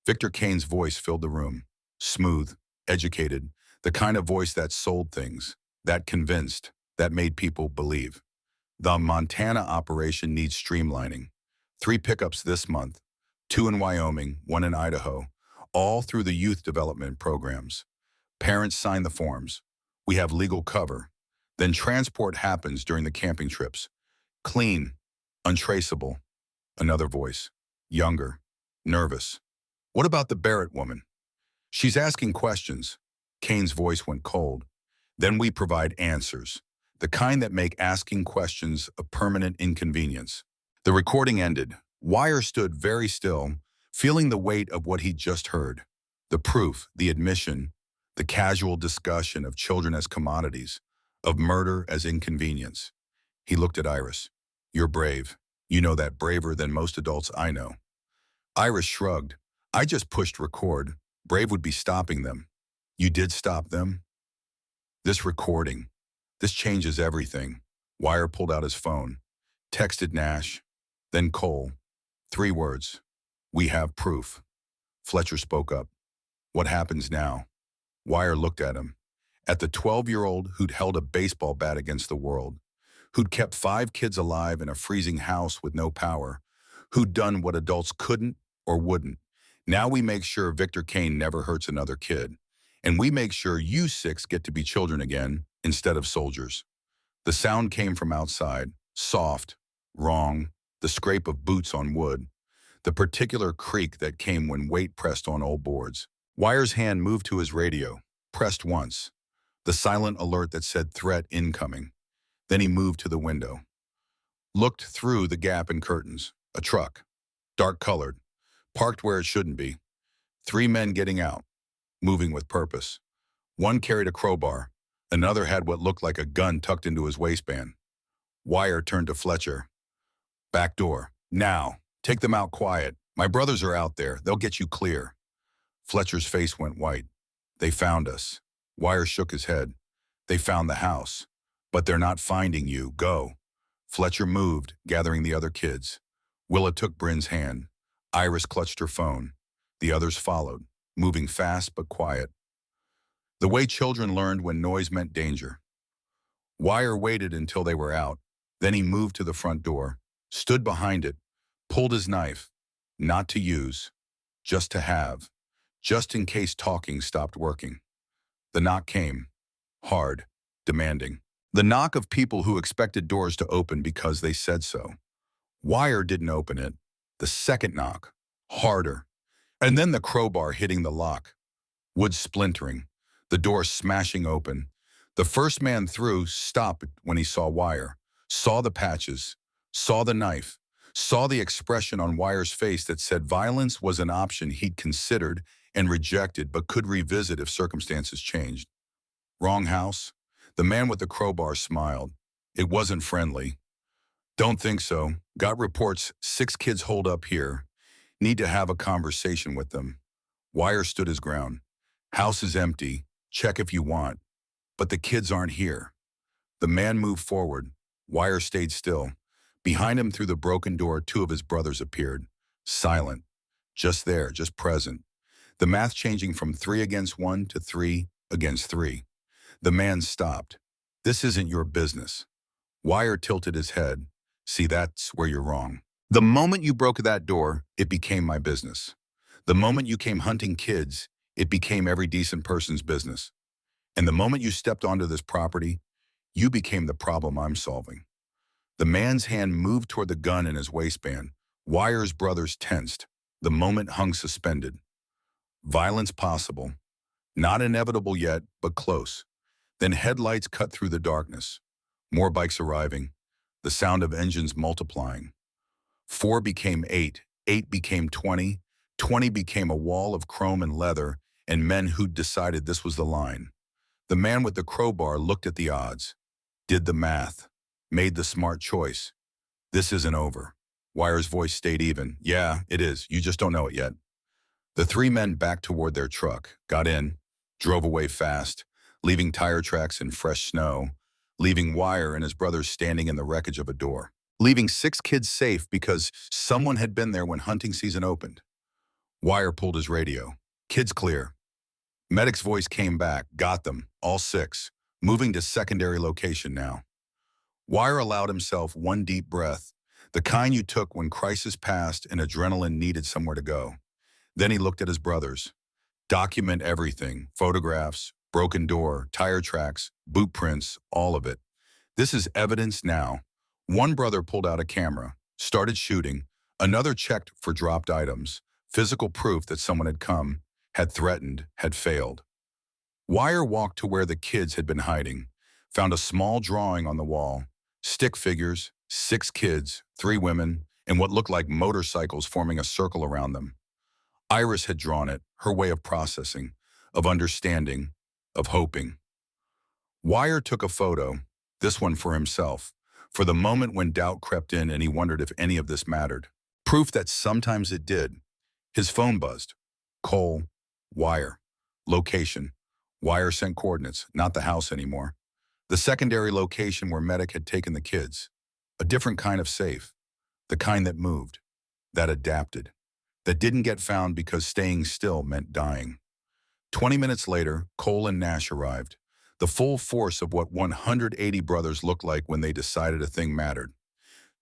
Victor Kane's voice filled the room. Smooth, educated, the kind of voice that sold things, that convinced, that made people believe. The Montana operation needs streamlining. 3 pickups this month, 2 in Wyoming, 1 in Idaho, all through the youth development programs. Parents sign the forms. We have legal cover. Then transport happens during the camping trips. Clean, untraceable. Another voice, younger, nervous. What about the Barrett woman? She's asking questions. Kane's voice went cold. Then we provide answers, the kind that make asking questions a permanent inconvenience. The recording ended. Wire stood very still, feeling the weight of what he'd just heard. The proof, the admission, the casual discussion of children as commodities, of murder as inconvenience. He looked at Iris. You're brave. You know that, braver than most adults I know. Iris shrugged. I just pushed record. Brave would be stopping them. You did stop them? This recording. This changes everything. Wire pulled out his phone. Texted Nash. Then Cole. 3 words. We have proof. Fletcher spoke up. What happens now? Wire looked at him. At the 12-year-old who'd held a baseball bat against the world, who'd kept 5 kids alive in a freezing house with no power, who'd done what adults couldn't or wouldn't. Now we make sure Victor Kane never hurts another kid. And we make sure you 6 get to be children again instead of soldiers. The sound came from outside, soft, wrong, the scrape of boots on wood, the particular creak that came when weight pressed on old boards. Wire's hand moved to his radio, pressed once, the silent alert that said threat incoming. Then he moved to the window, looked through the gap in curtains. A truck, dark-colored, parked where it shouldn't be. 3 men getting out, moving with purpose. One carried a crowbar. Another had what looked like a gun tucked into his waistband. Wire turned to Fletcher. Back door. Now. Take them out quiet. My brothers are out there. They'll get you clear. Fletcher's face went white. They found us. Wire shook his head. They found the house. But they're not finding you. Go. Fletcher moved, gathering the other kids. Willa took Bryn's hand. Iris clutched her phone. The others followed, moving fast but quiet. The way children learned when noise meant danger. Wire waited until they were out. Then he moved to the front door, stood behind it, pulled his knife. Not to use, just to have, just in case talking stopped working. The knock came, hard, demanding. The knock of people who expected doors to open because they said so. Wire didn't open it. The second knock, harder. And then the crowbar hitting the lock. Wood splintering, the door smashing open. The first man through stopped when he saw Wire, saw the patches, saw the knife, saw the expression on Wire's face that said violence was an option he'd considered and rejected but could revisit if circumstances changed. Wrong house? The man with the crowbar smiled. It wasn't friendly. Don't think so. Got reports 6 kids holed up here. Need to have a conversation with them. Wire stood his ground. House is empty. Check if you want. But the kids aren't here. The man moved forward. Wire stayed still. Behind him through the broken door, 2 of his brothers appeared. Silent. Just there, just present. The math changing from 3 against 1 to 3 against 3. The man stopped. This isn't your business. Wire tilted his head. See, that's where you're wrong. The moment you broke that door, it became my business. The moment you came hunting kids, it became every decent person's business. And the moment you stepped onto this property, you became the problem I'm solving. The man's hand moved toward the gun in his waistband. Wire's brothers tensed. The moment hung suspended. Violence possible. Not inevitable yet, but close. Then headlights cut through the darkness. More bikes arriving. The sound of engines multiplying. 4 became 8. 8 became 20. 20 became a wall of chrome and leather, and men who'd decided this was the line. The man with the crowbar looked at the odds, did the math, made the smart choice. This isn't over. Wire's voice stayed even. Yeah, it is. You just don't know it yet. The 3 men backed toward their truck, got in, drove away fast, leaving tire tracks in fresh snow, leaving Wire and his brothers standing in the wreckage of a door, leaving 6 kids safe because someone had been there when hunting season opened. Wire pulled his radio. Kids clear. Medic's voice came back. Got them, all 6, moving to secondary location now. Wire allowed himself one deep breath, the kind you took when crisis passed and adrenaline needed somewhere to go. Then he looked at his brothers. Document everything, photographs, broken door, tire tracks, boot prints, all of it. This is evidence now. One brother pulled out a camera, started shooting. Another checked for dropped items, physical proof that someone had come, had threatened, had failed. Wire walked to where the kids had been hiding, found a small drawing on the wall, stick figures, 6 kids, 3 women, and what looked like motorcycles forming a circle around them. Iris had drawn it, her way of processing, of understanding, of hoping. Wire took a photo, this one for himself, for the moment when doubt crept in and he wondered if any of this mattered. Proof that sometimes it did. His phone buzzed. Cole, Wire, location. Wire sent coordinates, not the house anymore. The secondary location where Medic had taken the kids. A different kind of safe. The kind that moved. That adapted. That didn't get found because staying still meant dying. 20 minutes later, Cole and Nash arrived. The full force of what 180 brothers looked like when they decided a thing mattered.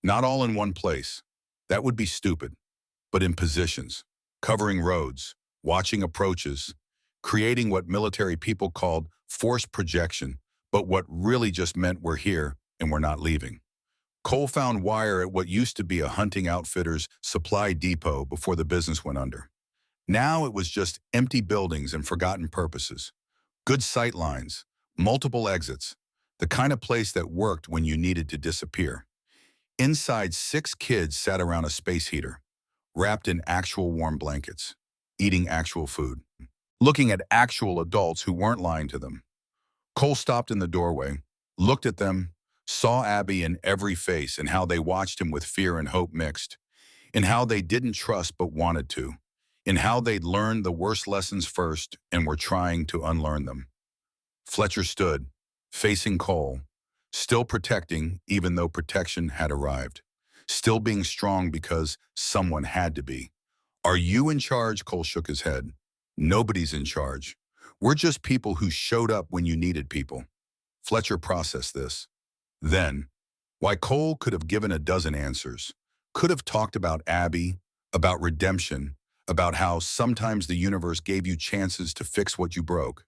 Not all in one place. That would be stupid. But in positions. Covering roads. Watching approaches. Creating what military people called force projection, but what really just meant we're here and we're not leaving. Cole found Wire at what used to be a hunting outfitter's supply depot before the business went under. Now it was just empty buildings and forgotten purposes. Good sight lines, multiple exits, the kind of place that worked when you needed to disappear. Inside, 6 kids sat around a space heater, wrapped in actual warm blankets, eating actual food, looking at actual adults who weren't lying to them. Cole stopped in the doorway, looked at them, saw Abby in every face and how they watched him with fear and hope mixed, in how they didn't trust but wanted to, in how they'd learned the worst lessons first and were trying to unlearn them. Fletcher stood, facing Cole, still protecting even though protection had arrived, still being strong because someone had to be. Are you in charge? Cole shook his head. Nobody's in charge. We're just people who showed up when you needed people. Fletcher processed this. Then, why Cole could have given a dozen answers, could have talked about Abby, about redemption, about how sometimes the universe gave you chances to fix what you broke.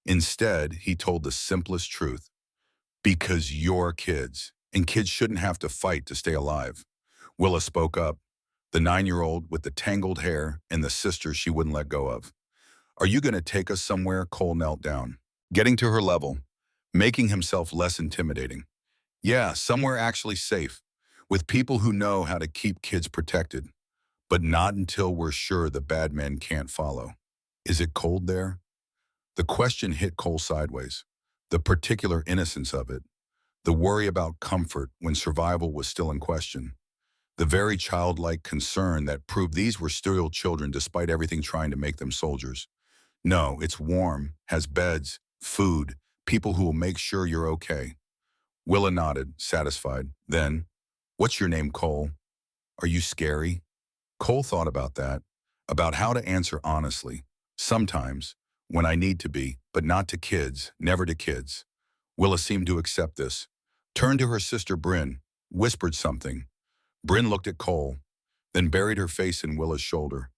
Instead, he told the simplest truth. Because you're kids, and kids shouldn't have to fight to stay alive. Willa spoke up, the 9-year-old with the tangled hair and the sister she wouldn't let go of. Are you going to take us somewhere? Cole knelt down, getting to her level, making himself less intimidating. Yeah, somewhere actually safe, with people who know how to keep kids protected, but not until we're sure the bad men can't follow. Is it cold there? The question hit Cole sideways. The particular innocence of it, the worry about comfort when survival was still in question, the very childlike concern that proved these were still children despite everything trying to make them soldiers. No, it's warm, has beds, food, people who will make sure you're okay. Willa nodded, satisfied. Then, what's your name, Cole? Are you scary? Cole thought about that, about how to answer honestly. Sometimes, when I need to be, but not to kids, never to kids. Willa seemed to accept this. Turned to her sister Bryn, whispered something. Bryn looked at Cole, then buried her face in Willa's shoulder.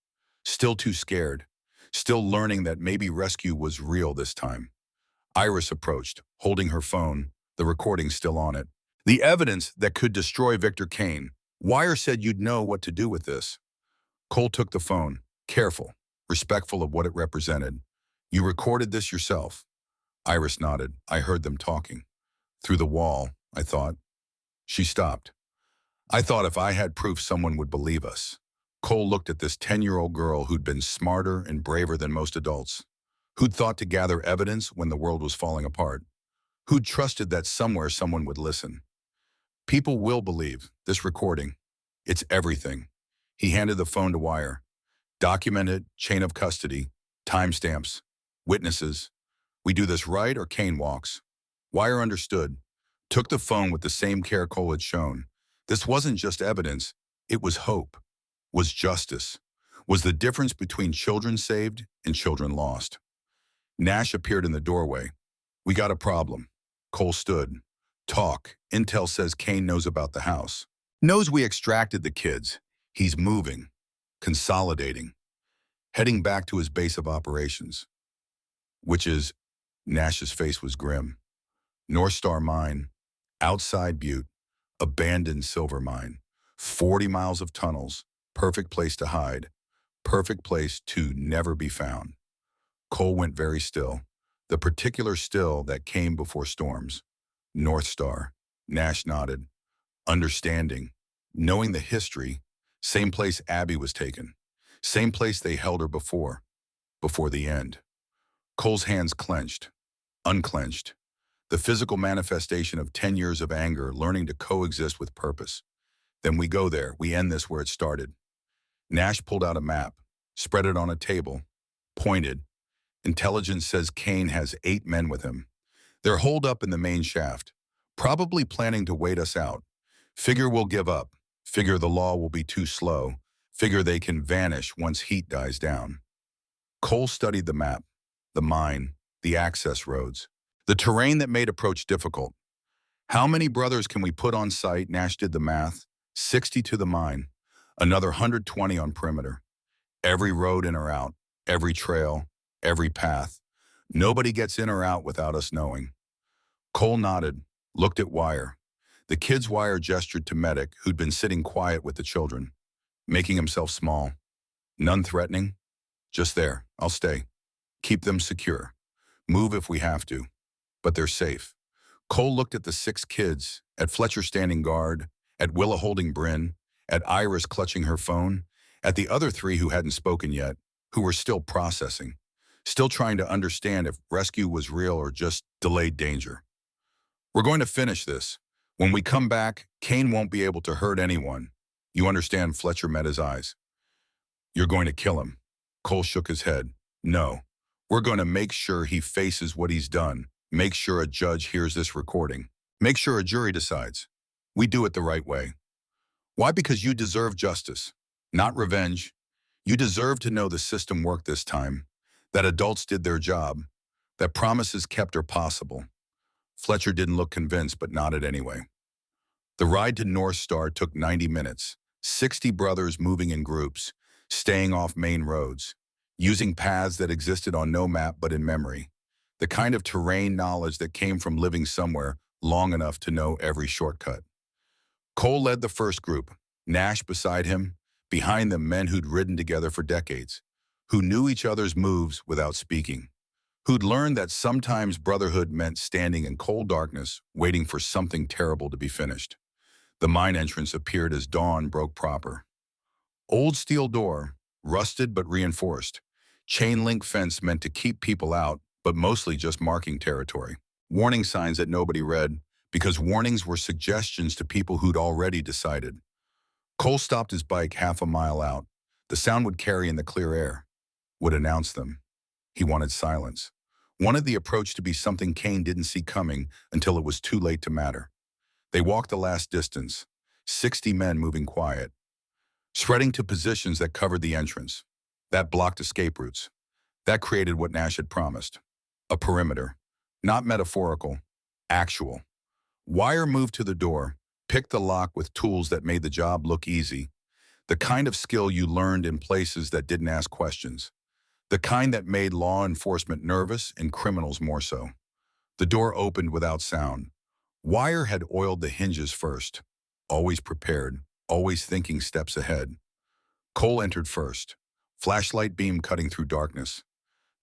Still too scared, still learning that maybe rescue was real this time. Iris approached, holding her phone, the recording still on it. The evidence that could destroy Victor Kane. Wire said you'd know what to do with this. Cole took the phone, careful, respectful of what it represented. You recorded this yourself? Iris nodded. I heard them talking. Through the wall, I thought. She stopped. I thought if I had proof someone would believe us. Cole looked at this 10-year-old girl who'd been smarter and braver than most adults, who'd thought to gather evidence when the world was falling apart, who'd trusted that somewhere someone would listen. People will believe this recording. It's everything. He handed the phone to Wire. Documented, chain of custody, timestamps, witnesses. We do this right or Kane walks. Wire understood, took the phone with the same care Cole had shown. This wasn't just evidence, it was hope, was justice, was the difference between children saved and children lost. Nash appeared in the doorway. We got a problem. Cole stood. Talk. Intel says Kane knows about the house. Knows we extracted the kids. He's moving, consolidating, heading back to his base of operations. Which is, Nash's face was grim. North Star Mine, outside Butte, abandoned silver mine, 40 miles of tunnels, perfect place to hide, perfect place to never be found. Cole went very still, the particular still that came before storms. North Star, Nash nodded, understanding, knowing the history, same place Abby was taken, same place they held her before the end. Cole's hands clenched, unclenched, the physical manifestation of 10 years of anger learning to coexist with purpose. Then we go there, we end this where it started. Nash pulled out a map, spread it on a table, pointed. Intelligence says Kane has 8 men with him. They're holed up in the main shaft, probably planning to wait us out. Figure we'll give up, figure the law will be too slow, figure they can vanish once heat dies down. Cole studied the map, the mine, the access roads, the terrain that made approach difficult. How many brothers can we put on site? Nash did the math. 60 to the mine, another 120 on perimeter. Every road in or out, every trail, every path. Nobody gets in or out without us knowing. Cole nodded, looked at Wire. The kid's Wire gestured to Medic, who'd been sitting quiet with the children, making himself small. None threatening. Just there, I'll stay. Keep them secure. Move if we have to. But they're safe. Cole looked at the 6 kids, at Fletcher standing guard, at Willa holding Bryn, at Iris clutching her phone, at the other 3 who hadn't spoken yet, who were still processing, still trying to understand if rescue was real or just delayed danger. We're going to finish this. When we come back, Kane won't be able to hurt anyone. You understand? Fletcher met his eyes. You're going to kill him. Cole shook his head. No. We're going to make sure he faces what he's done. Make sure a judge hears this recording. Make sure a jury decides. We do it the right way. Why? Because you deserve justice, not revenge. You deserve to know the system worked this time, that adults did their job, that promises kept are possible. Fletcher didn't look convinced, but nodded anyway. The ride to North Star took 90 minutes, 60 brothers moving in groups, staying off main roads, using paths that existed on no map but in memory, the kind of terrain knowledge that came from living somewhere long enough to know every shortcut. Cole led the first group, Nash beside him, behind them men who'd ridden together for decades, who knew each other's moves without speaking, who'd learned that sometimes brotherhood meant standing in cold darkness, waiting for something terrible to be finished. The mine entrance appeared as dawn broke proper. Old steel door, rusted but reinforced. Chain link fence meant to keep people out, but mostly just marking territory. Warning signs that nobody read, because warnings were suggestions to people who'd already decided. Cole stopped his bike half a mile out. The sound would carry in the clear air, would announce them. He wanted silence. Wanted the approach to be something Kane didn't see coming until it was too late to matter. They walked the last distance, 60 men moving quiet, spreading to positions that covered the entrance. That blocked escape routes. That created what Nash had promised. A perimeter. Not metaphorical, actual. Wire moved to the door, picked the lock with tools that made the job look easy. The kind of skill you learned in places that didn't ask questions. The kind that made law enforcement nervous and criminals more so. The door opened without sound. Wire had oiled the hinges first. Always prepared, always thinking steps ahead. Cole entered first. Flashlight beam cutting through darkness.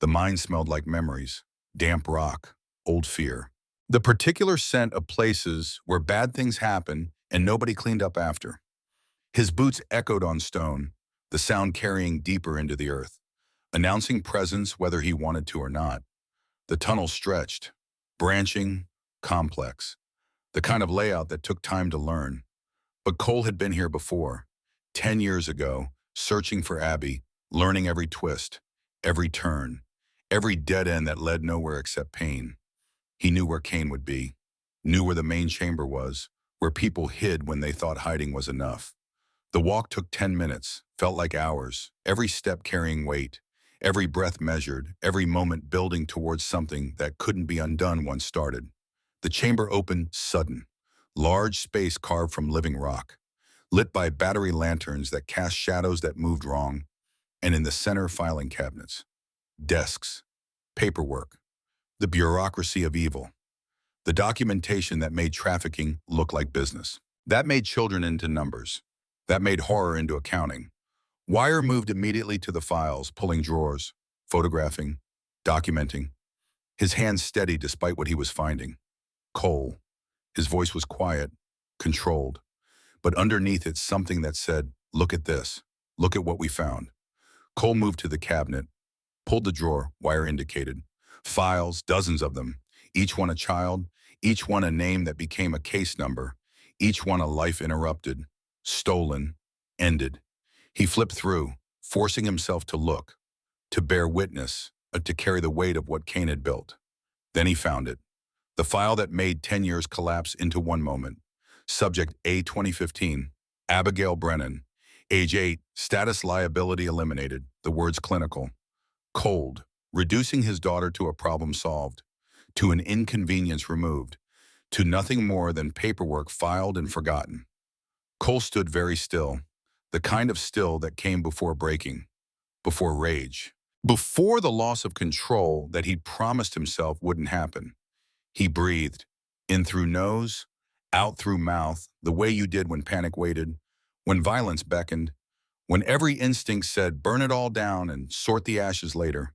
The mine smelled like memories. Damp rock, old fear. The particular scent of places where bad things happen and nobody cleaned up after. His boots echoed on stone, the sound carrying deeper into the earth, announcing presence whether he wanted to or not. The tunnel stretched, branching, complex, the kind of layout that took time to learn. But Cole had been here before, 10 years ago, searching for Abby, learning every twist, every turn, every dead end that led nowhere except pain. He knew where Kane would be, knew where the main chamber was, where people hid when they thought hiding was enough. The walk took 10 minutes, felt like hours, every step carrying weight, every breath measured, every moment building towards something that couldn't be undone once started. The chamber opened sudden, large space carved from living rock, lit by battery lanterns that cast shadows that moved wrong, and in the center filing cabinets. Desks, paperwork, the bureaucracy of evil, the documentation that made trafficking look like business. That made children into numbers. That made horror into accounting. Wire moved immediately to the files, pulling drawers, photographing, documenting. His hands steady despite what he was finding. Cole. His voice was quiet, controlled. But underneath it, something that said, "Look at this. Look at what we found." Cole moved to the cabinet, pulled the drawer, Wire indicated. Files, dozens of them. Each one a child, each one a name that became a case number, each one a life interrupted, stolen, ended. He flipped through, forcing himself to look, to bear witness, to carry the weight of what Kane had built. Then he found it. The file that made 10 years collapse into one moment. Subject A 2015, Abigail Brennan. Age 8, status liability eliminated, the words clinical. Cold, reducing his daughter to a problem solved, to an inconvenience removed, to nothing more than paperwork filed and forgotten. Cole stood very still, the kind of still that came before breaking, before rage, before the loss of control that he'd promised himself wouldn't happen. He breathed, in through nose, out through mouth, the way you did when panic waited, when violence beckoned, when every instinct said, burn it all down and sort the ashes later.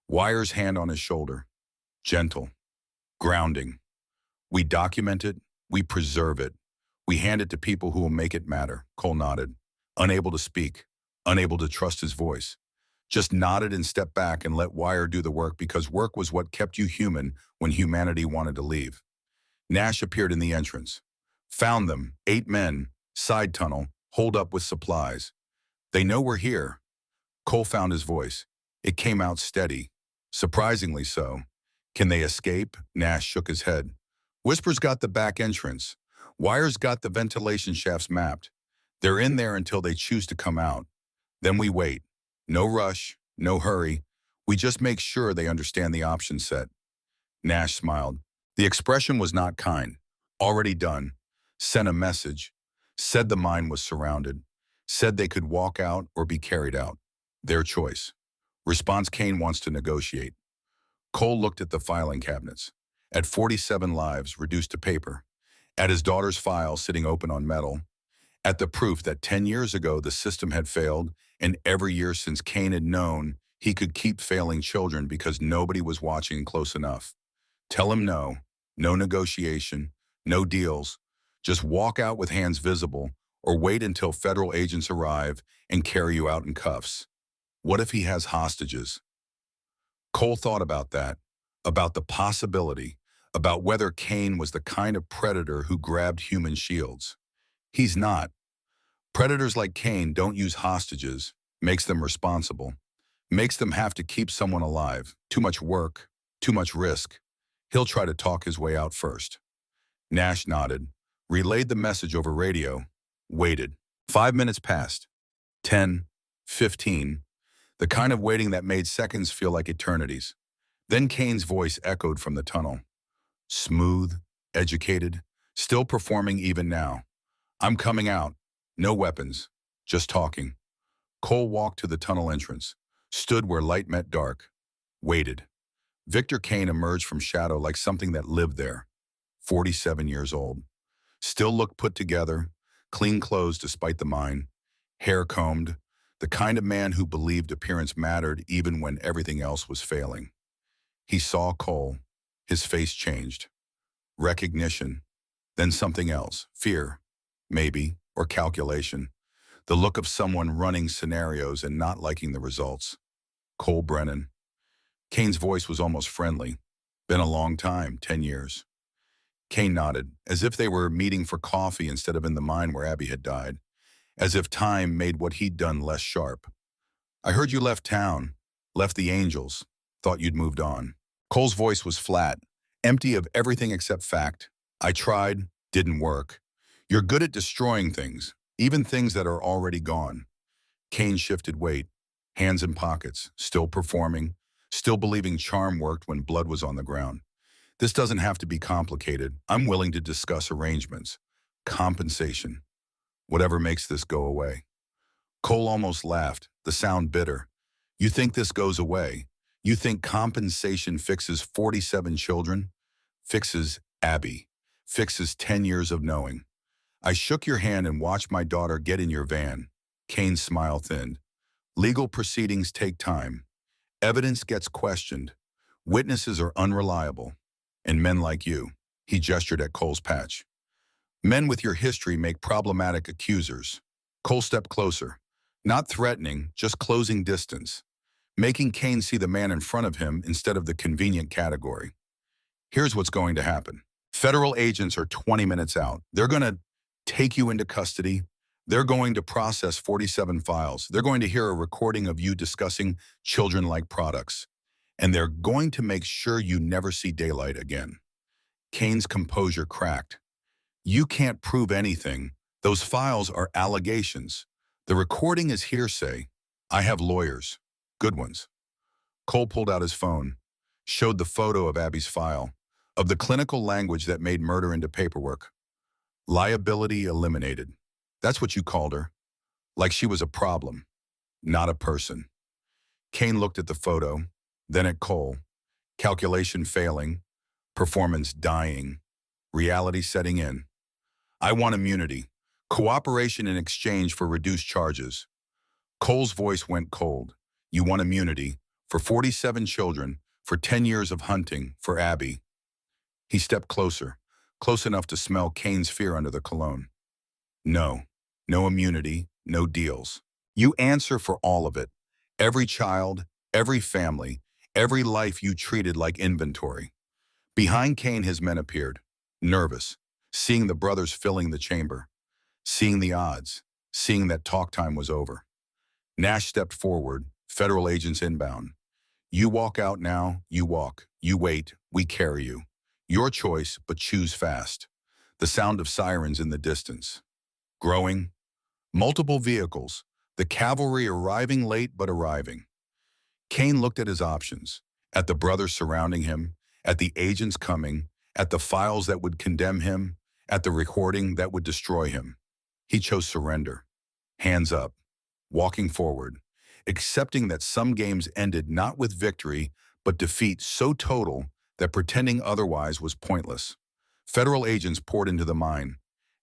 Wire's hand on his shoulder, gentle, grounding. We document it, we preserve it, we hand it to people who will make it matter. Cole nodded, unable to speak, unable to trust his voice. Just nodded and stepped back and let Wire do the work because work was what kept you human when humanity wanted to leave. Nash appeared in the entrance. Found them, 8 men, side tunnel, holed up with supplies. They know we're here. Cole found his voice. It came out steady, surprisingly so. Can they escape? Nash shook his head. Whisper's got the back entrance. Wire's got the ventilation shafts mapped. They're in there until they choose to come out. Then we wait. No rush, no hurry. We just make sure they understand the option set. Nash smiled. The expression was not kind. Already done. Sent a message. Said the mine was surrounded. Said they could walk out or be carried out. Their choice. Response: Kane wants to negotiate. Cole looked at the filing cabinets. At 47 lives reduced to paper. At his daughter's file sitting open on metal. At the proof that 10 years ago the system had failed, and every year since Kane had known he could keep failing children because nobody was watching close enough. Tell him no, no negotiation, no deals, Just walk out with hands visible or wait until federal agents arrive and carry you out in cuffs. What if he has hostages? Cole thought about that, about the possibility, about whether Kane was the kind of predator who grabbed human shields. He's not. Predators like Kane don't use hostages, makes them responsible, makes them have to keep someone alive. Too much work, too much risk. He'll try to talk his way out first. Nash nodded, relayed the message over radio, waited. 5 minutes passed. 10, 15, the kind of waiting that made seconds feel like eternities. Then Kane's voice echoed from the tunnel. Smooth, educated, still performing even now. I'm coming out. No weapons, just talking. Cole walked to the tunnel entrance, stood where light met dark, waited. Victor Kane emerged from shadow like something that lived there. 47 years old. Still looked put together, clean clothes despite the mine, hair combed, the kind of man who believed appearance mattered even when everything else was failing. He saw Cole. His face changed. Recognition, then something else, fear, maybe, or calculation. The look of someone running scenarios and not liking the results. Cole Brennan. Kane's voice was almost friendly. Been a long time, 10 years. Kane nodded, as if they were meeting for coffee instead of in the mine where Abby had died, as if time made what he'd done less sharp. I heard you left town, left the Angels, thought you'd moved on. Cole's voice was flat, empty of everything except fact. I tried, didn't work. You're good at destroying things, even things that are already gone. Kane shifted weight, hands in pockets, still performing, still believing charm worked when blood was on the ground. This doesn't have to be complicated. I'm willing to discuss arrangements. Compensation. Whatever makes this go away. Cole almost laughed, the sound bitter. You think this goes away? You think compensation fixes 47 children? Fixes Abby. Fixes 10 years of knowing. I shook your hand and watched my daughter get in your van. Kane's smile thinned. Legal proceedings take time. Evidence gets questioned. Witnesses are unreliable. And men like you, he gestured at Cole's patch. Men with your history make problematic accusers. Cole stepped closer, not threatening, just closing distance, making Kane see the man in front of him instead of the convenient category. Here's what's going to happen. Federal agents are 20 minutes out. They're going to take you into custody. They're going to process 47 files. They're going to hear a recording of you discussing children-like products. And they're going to make sure you never see daylight again. Kane's composure cracked. You can't prove anything. Those files are allegations. The recording is hearsay. I have lawyers. Good ones. Cole pulled out his phone, showed the photo of Abby's file, of the clinical language that made murder into paperwork. Liability eliminated. That's what you called her. Like she was a problem, not a person. Kane looked at the photo, then at Cole. Calculation failing, performance dying, reality setting in. I want immunity, cooperation in exchange for reduced charges. Cole's voice went cold. You want immunity for 47 children, for 10 years of hunting, for Abby. He stepped closer, close enough to smell Kane's fear under the cologne. No, no immunity, no deals. You answer for all of it. Every child, every family, every life you treated like inventory. Behind Kane, his men appeared, nervous, seeing the brothers filling the chamber, seeing the odds, seeing that talk time was over. Nash stepped forward, federal agents inbound. You walk out now, you walk. You wait, we carry you. Your choice, but choose fast. The sound of sirens in the distance. Growing. Multiple vehicles. The cavalry arriving late but arriving. Kane looked at his options, at the brothers surrounding him, at the agents coming, at the files that would condemn him, at the recording that would destroy him. He chose surrender. Hands up. Walking forward. Accepting that some games ended not with victory, but defeat so total that pretending otherwise was pointless. Federal agents poured into the mine.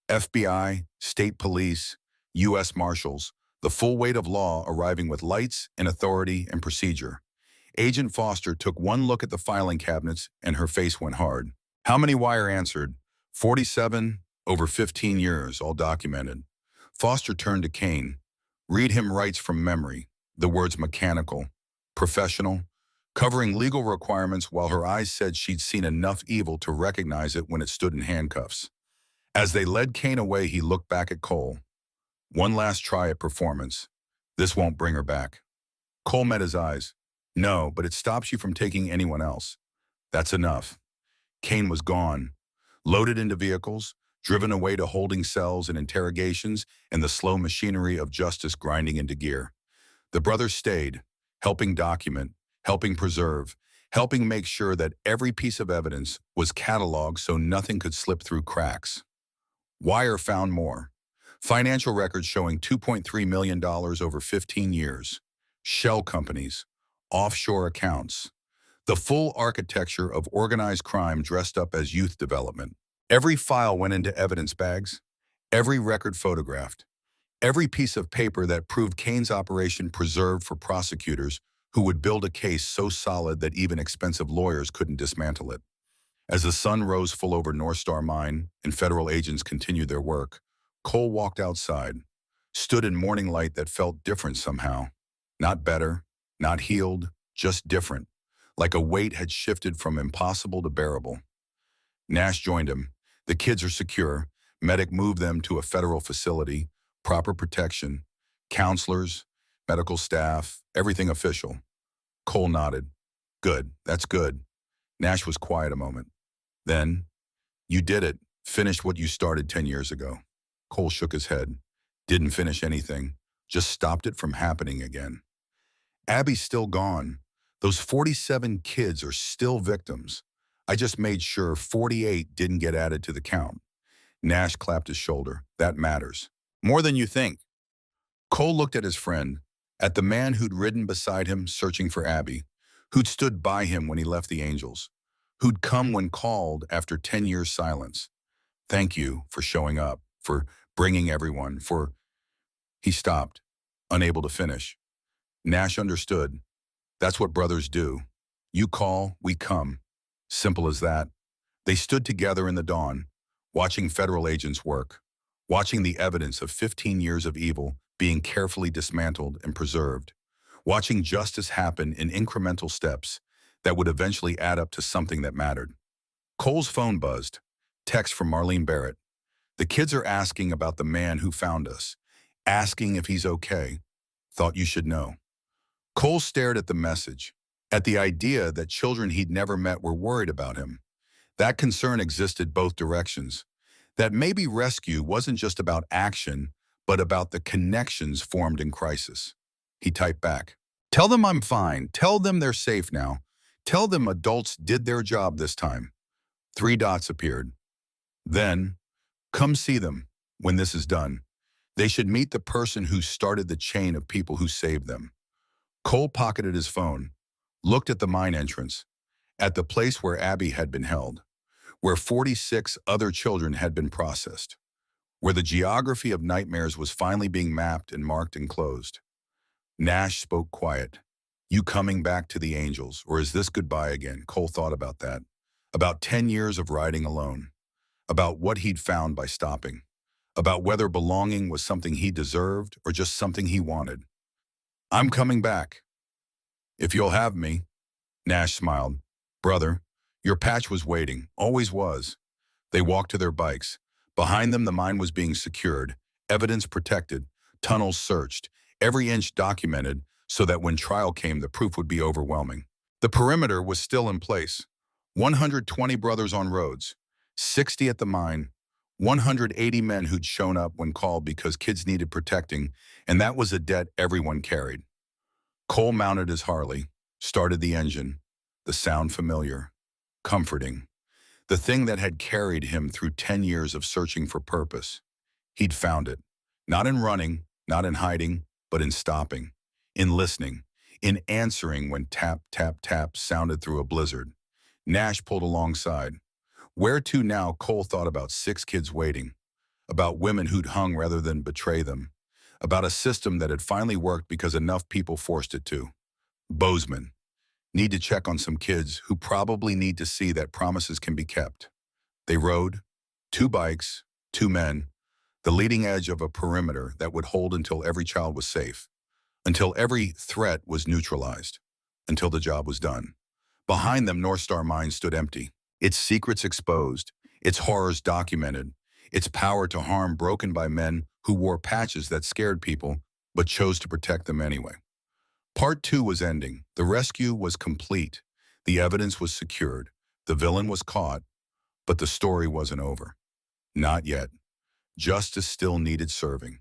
FBI, state police, U.S. Marshals, the full weight of law arriving with lights and authority and procedure. Agent Foster took one look at the filing cabinets and her face went hard. How many wire answered? 47? Over 15 years, all documented. Foster turned to Kane. Read him rights from memory. The words mechanical, professional, covering legal requirements while her eyes said she'd seen enough evil to recognize it when it stood in handcuffs. As they led Kane away, he looked back at Cole. One last try at performance. This won't bring her back. Cole met his eyes. No, but it stops you from taking anyone else. That's enough. Kane was gone, loaded into vehicles, driven away to holding cells and interrogations, and the slow machinery of justice grinding into gear. The brothers stayed, helping document, helping preserve, helping make sure that every piece of evidence was cataloged so nothing could slip through cracks. Wire found more. Financial records showing $2.3 million over 15 years. Shell companies, offshore accounts. The full architecture of organized crime dressed up as youth development. Every file went into evidence bags, every record photographed, every piece of paper that proved Kane's operation preserved for prosecutors who would build a case so solid that even expensive lawyers couldn't dismantle it. As the sun rose full over North Star Mine and federal agents continued their work, Cole walked outside, stood in morning light that felt different somehow. Not better, not healed, just different, like a weight had shifted from impossible to bearable. Nash joined him. The kids are secure. Medic moved them to a federal facility, proper protection, counselors, medical staff, everything official. Cole nodded. Good, that's good. Nash was quiet a moment. Then, you did it, finished what you started 10 years ago. Cole shook his head. Didn't finish anything, just stopped it from happening again. Abby's still gone. Those 47 kids are still victims. I just made sure 48 didn't get added to the count. Nash clapped his shoulder. That matters. More than you think. Cole looked at his friend, at the man who'd ridden beside him searching for Abby, who'd stood by him when he left the Angels, who'd come when called after 10 years' silence. Thank you for showing up, for bringing everyone, for... He stopped, unable to finish. Nash understood. That's what brothers do. You call, we come. Simple as that. They stood together in the dawn, watching federal agents work, watching the evidence of 15 years of evil being carefully dismantled and preserved, watching justice happen in incremental steps that would eventually add up to something that mattered. Cole's phone buzzed. Text from Marlene Barrett. The kids are asking about the man who found us, asking if he's okay. Thought you should know. Cole stared at the message, at the idea that children he'd never met were worried about him. That concern existed both directions. That maybe rescue wasn't just about action, but about the connections formed in crisis. He typed back, "Tell them I'm fine. Tell them they're safe now. Tell them adults did their job this time." 3 dots appeared. Then, come see them when this is done. They should meet the person who started the chain of people who saved them. Cole pocketed his phone, looked at the mine entrance, at the place where Abby had been held, where 46 other children had been processed, where the geography of nightmares was finally being mapped and marked and closed. Nash spoke quiet. You coming back to the Angels, or is this goodbye again? Cole thought about that. About 10 years of riding alone. About what he'd found by stopping. About whether belonging was something he deserved or just something he wanted. I'm coming back. If you'll have me. Nash smiled. Brother, your patch was waiting, always was. They walked to their bikes. Behind them, the mine was being secured, evidence protected, tunnels searched, every inch documented so that when trial came, the proof would be overwhelming. The perimeter was still in place. 120 brothers on roads, 60 at the mine, 180 men who'd shown up when called because kids needed protecting, and that was a debt everyone carried. Cole mounted his Harley, started the engine, the sound familiar, comforting, the thing that had carried him through 10 years of searching for purpose. He'd found it, not in running, not in hiding, but in stopping, in listening, in answering when tap, tap, tap sounded through a blizzard. Nash pulled alongside. Where to now? Cole thought about 6 kids waiting, about women who'd hung rather than betray them, about a system that had finally worked because enough people forced it to. Bozeman. Need to check on some kids who probably need to see that promises can be kept. They rode, 2 bikes, Two men, the leading edge of a perimeter that would hold until every child was safe, until every threat was neutralized, until the job was done. Behind them, North Star Mine stood empty, its secrets exposed, its horrors documented, its power to harm broken by men who wore patches that scared people but chose to protect them anyway. Part 2 was ending. The rescue was complete. The evidence was secured. The villain was caught, but the story wasn't over. Not yet. Justice still needed serving.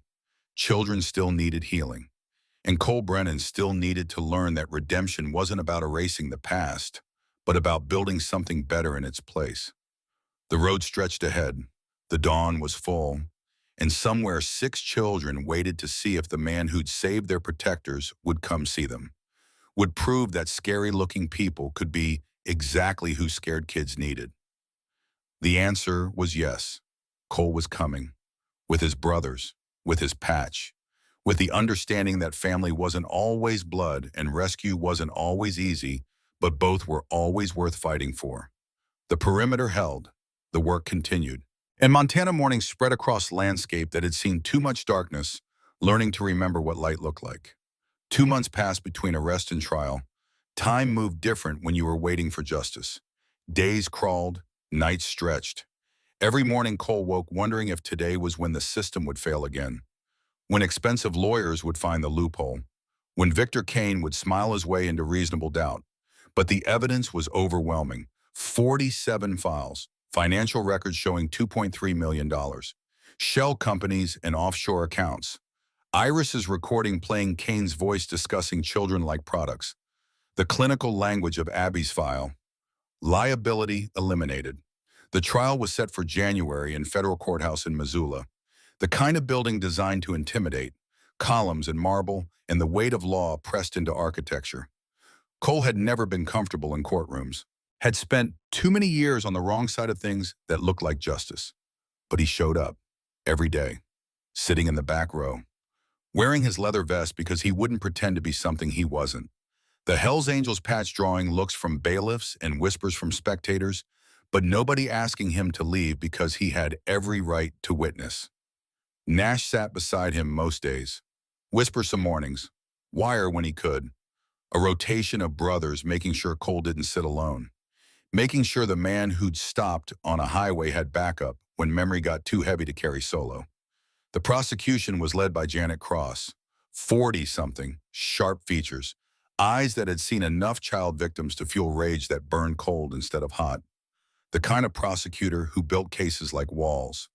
Children still needed healing. And Cole Brennan still needed to learn that redemption wasn't about erasing the past, but about building something better in its place. The road stretched ahead. The dawn was full. And somewhere 6 children waited to see if the man who'd saved their protectors would come see them, would prove that scary-looking people could be exactly who scared kids needed. The answer was yes. Cole was coming, with his brothers, with his patch, with the understanding that family wasn't always blood and rescue wasn't always easy, but both were always worth fighting for. The perimeter held. The work continued. And Montana mornings spread across landscape that had seen too much darkness, learning to remember what light looked like. 2 months passed between arrest and trial. Time moved different when you were waiting for justice. Days crawled, nights stretched. Every morning Cole woke wondering if today was when the system would fail again, when expensive lawyers would find the loophole, when Victor Kane would smile his way into reasonable doubt. But the evidence was overwhelming. 47 files, financial records showing $2.3 million, shell companies and offshore accounts, Iris's recording playing Kane's voice discussing children-like products, the clinical language of Abby's file, liability eliminated. The trial was set for January in federal courthouse in Missoula, the kind of building designed to intimidate, columns and marble, and the weight of law pressed into architecture. Cole had never been comfortable in courtrooms, had spent too many years on the wrong side of things that looked like justice. But he showed up, every day, sitting in the back row, wearing his leather vest because he wouldn't pretend to be something he wasn't. The Hells Angels patch drawing looks from bailiffs and whispers from spectators, but nobody asking him to leave because he had every right to witness. Nash sat beside him most days, whisper some mornings, wire when he could, a rotation of brothers making sure Cole didn't sit alone, making sure the man who'd stopped on a highway had backup when memory got too heavy to carry solo. The prosecution was led by Janet Cross, 40-something, sharp features, eyes that had seen enough child victims to fuel rage that burned cold instead of hot. The kind of prosecutor who built cases like walls,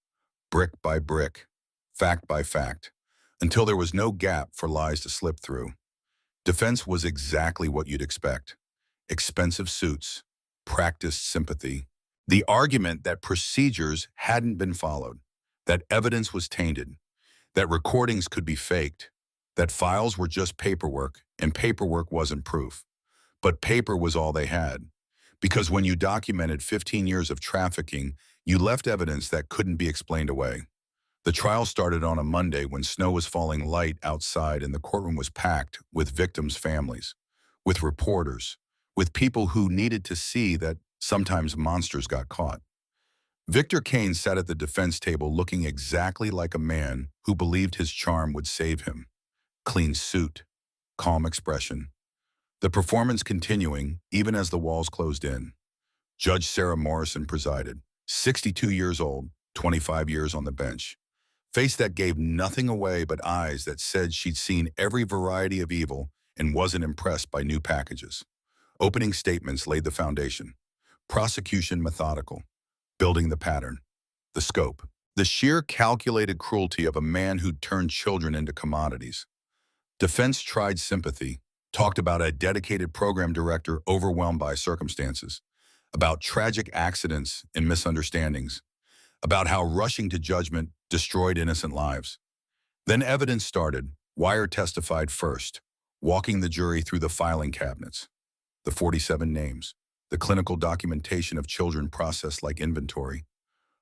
brick by brick, fact by fact, until there was no gap for lies to slip through. Defense was exactly what you'd expect. Expensive suits, practiced sympathy, the argument that procedures hadn't been followed, that evidence was tainted, that recordings could be faked, that files were just paperwork and paperwork wasn't proof. But paper was all they had, because when you documented 15 years of trafficking, you left evidence that couldn't be explained away. The trial started on a Monday when snow was falling light outside and the courtroom was packed with victims' families, with reporters, with people who needed to see that sometimes monsters got caught. Victor Kane sat at the defense table looking exactly like a man who believed his charm would save him. Clean suit, calm expression. The performance continuing even as the walls closed in. Judge Sarah Morrison presided, 62 years old, 25 years on the bench. Face that gave nothing away but eyes that said she'd seen every variety of evil and wasn't impressed by new packages. Opening statements laid the foundation. Prosecution methodical. Building the pattern. The scope. The sheer calculated cruelty of a man who'd turned children into commodities. Defense tried sympathy, talked about a dedicated program director overwhelmed by circumstances, about tragic accidents and misunderstandings, about how rushing to judgment destroyed innocent lives. Then evidence started. Wire testified first, walking the jury through the filing cabinets. The 47 names, the clinical documentation of children processed like inventory,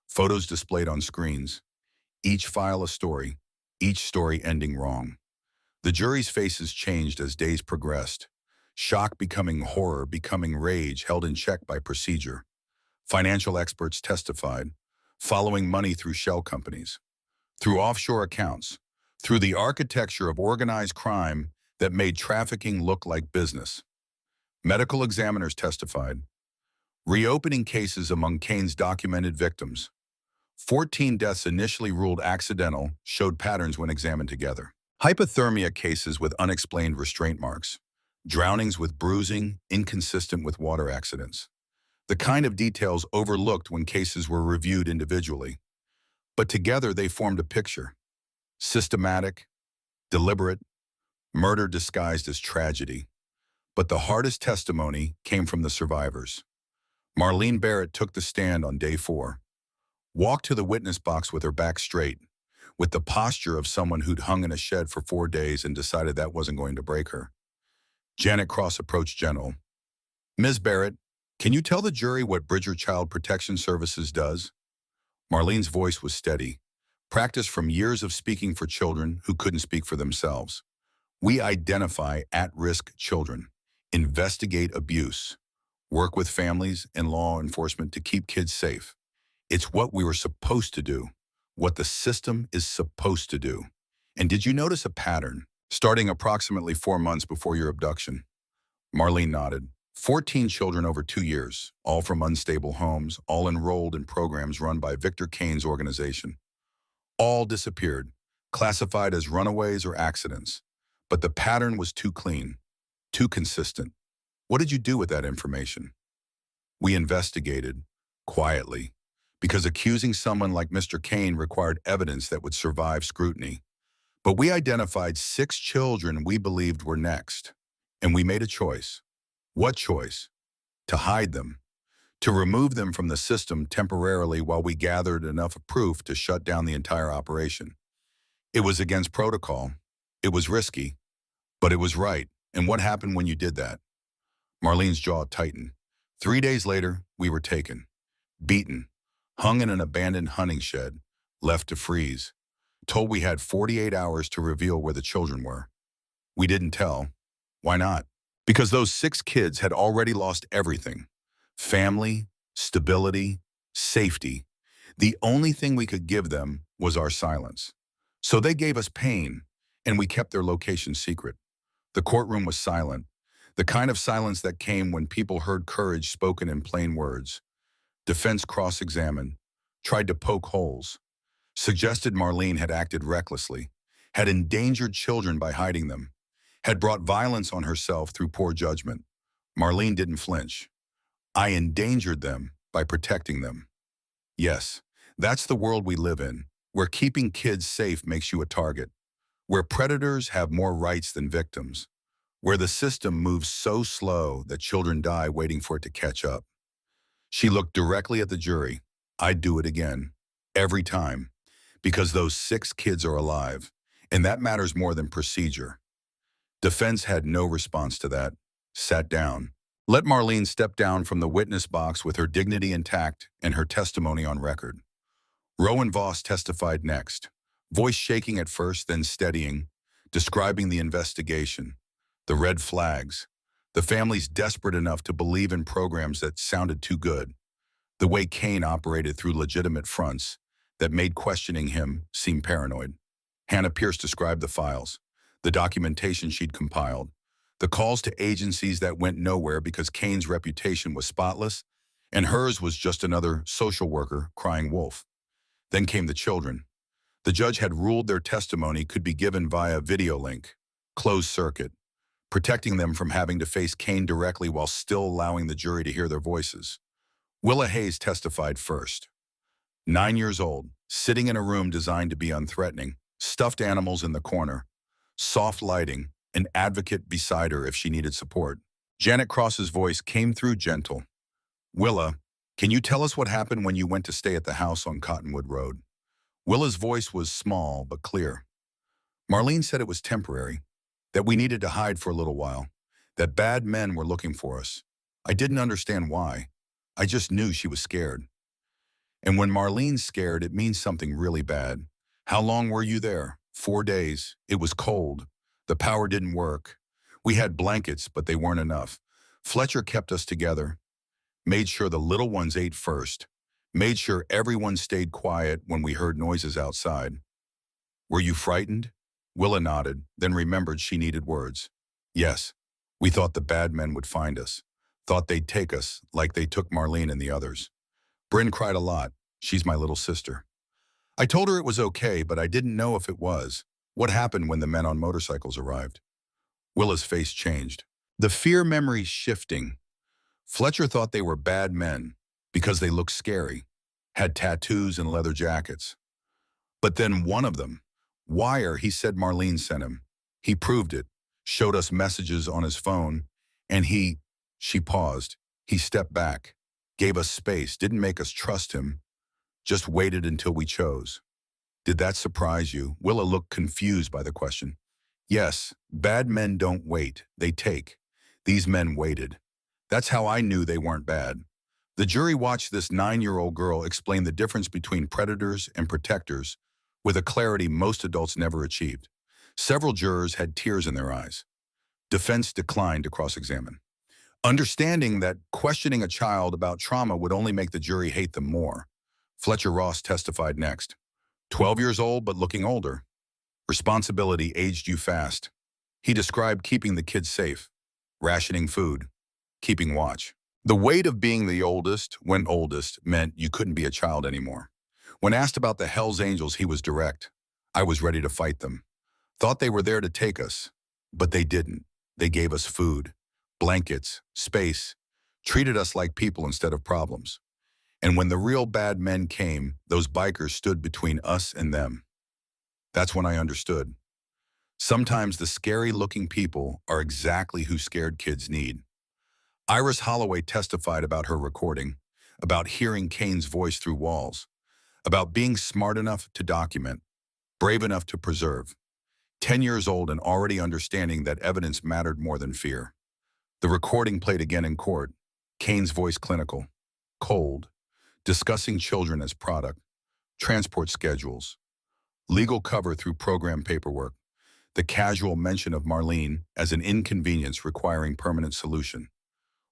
photos displayed on screens, each file a story, each story ending wrong. The jury's faces changed as days progressed, shock becoming horror, becoming rage held in check by procedure. Financial experts testified, following money through shell companies, through offshore accounts, through the architecture of organized crime that made trafficking look like business. Medical examiners testified, reopening cases among Kane's documented victims. 14 deaths initially ruled accidental showed patterns when examined together. Hypothermia cases with unexplained restraint marks. Drownings with bruising, inconsistent with water accidents. The kind of details overlooked when cases were reviewed individually. But together they formed a picture. Systematic, deliberate, murder disguised as tragedy. But the hardest testimony came from the survivors. Marlene Barrett took the stand on day 4. Walked to the witness box with her back straight, with the posture of someone who'd hung in a shed for 4 days and decided that wasn't going to break her. Janet Cross approached General. Ms. Barrett, can you tell the jury what Bridger Child Protection Services does? Marlene's voice was steady, practiced from years of speaking for children who couldn't speak for themselves. We identify at-risk children, investigate abuse, work with families and law enforcement to keep kids safe. It's what we were supposed to do, what the system is supposed to do. And did you notice a pattern, starting approximately 4 months before your abduction? Marlene nodded. 14 children over 2 years, all from unstable homes, all enrolled in programs run by Victor Kane's organization. All disappeared, classified as runaways or accidents. But the pattern was too clean, too consistent. What did you do with that information? We investigated, quietly, because accusing someone like Mr. Kane required evidence that would survive scrutiny. But we identified 6 children we believed were next, and we made a choice. What choice? To hide them, to remove them from the system temporarily while we gathered enough proof to shut down the entire operation. It was against protocol. It was risky, but it was right. And what happened when you did that? Marlene's jaw tightened. 3 days later, we were taken, beaten, hung in an abandoned hunting shed, left to freeze, told we had 48 hours to reveal where the children were. We didn't tell. Why not? Because those 6 kids had already lost everything. Family, stability, safety. The only thing we could give them was our silence. So they gave us pain, and we kept their location secret. The courtroom was silent, the kind of silence that came when people heard courage spoken in plain words. Defense cross-examined, tried to poke holes, suggested Marlene had acted recklessly, had endangered children by hiding them, had brought violence on herself through poor judgment. Marlene didn't flinch. I endangered them by protecting them. Yes, that's the world we live in, where keeping kids safe makes you a target, where predators have more rights than victims, where the system moves so slow that children die waiting for it to catch up. She looked directly at the jury. I'd do it again, every time, because those 6 kids are alive, and that matters more than procedure. Defense had no response to that, sat down. Let Marlene step down from the witness box with her dignity intact and her testimony on record. Rowan Voss testified next, voice shaking at first, then steadying, describing the investigation, the red flags, the families desperate enough to believe in programs that sounded too good, the way Kane operated through legitimate fronts that made questioning him seem paranoid. Hannah Pierce described the files, the documentation she'd compiled, the calls to agencies that went nowhere because Kane's reputation was spotless, and hers was just another social worker crying wolf. Then came the children. The judge had ruled their testimony could be given via video link, closed circuit, protecting them from having to face Kane directly while still allowing the jury to hear their voices. Willa Hayes testified first. 9 years old, sitting in a room designed to be unthreatening, stuffed animals in the corner, soft lighting, an advocate beside her if she needed support. Janet Cross's voice came through gentle. Willa, can you tell us what happened when you went to stay at the house on Cottonwood Road? Willa's voice was small but clear. Marlene said it was temporary, that we needed to hide for a little while, that bad men were looking for us. I didn't understand why. I just knew she was scared. And when Marlene's scared, it means something really bad. How long were you there? 4 days. It was cold. The power didn't work. We had blankets, but they weren't enough. Fletcher kept us together, made sure the little ones ate first, made sure everyone stayed quiet when we heard noises outside. Were you frightened? Willa nodded, then remembered she needed words. Yes, we thought the bad men would find us. Thought they'd take us, like they took Marlene and the others. Bryn cried a lot. She's my little sister. I told her it was okay, but I didn't know if it was. What happened when the men on motorcycles arrived? Willa's face changed. The fear memory shifting. Fletcher thought they were bad men because they looked scary, had tattoos and leather jackets. But then one of them, Wire, he said Marlene sent him. He proved it, showed us messages on his phone, and she paused. He stepped back, gave us space, didn't make us trust him, just waited until we chose. Did that surprise you? Willa looked confused by the question. Yes, bad men don't wait, they take. These men waited. That's how I knew they weren't bad. The jury watched this 9-year-old girl explain the difference between predators and protectors with a clarity most adults never achieved. Several jurors had tears in their eyes. Defense declined to cross-examine, understanding that questioning a child about trauma would only make the jury hate them more. Fletcher Ross testified next. 12 years old but looking older. Responsibility aged you fast. He described keeping the kids safe, rationing food, keeping watch. The weight of being the oldest, when oldest, meant you couldn't be a child anymore. When asked about the Hells Angels, he was direct. I was ready to fight them. Thought they were there to take us, but they didn't. They gave us food, blankets, space, treated us like people instead of problems. And when the real bad men came, those bikers stood between us and them. That's when I understood. Sometimes the scary-looking people are exactly who scared kids need. Iris Holloway testified about her recording, about hearing Kane's voice through walls, about being smart enough to document, brave enough to preserve, 10 years old and already understanding that evidence mattered more than fear. The recording played again in court, Kane's voice clinical, cold, discussing children as product, transport schedules, legal cover through program paperwork, the casual mention of Marlene as an inconvenience requiring permanent solution.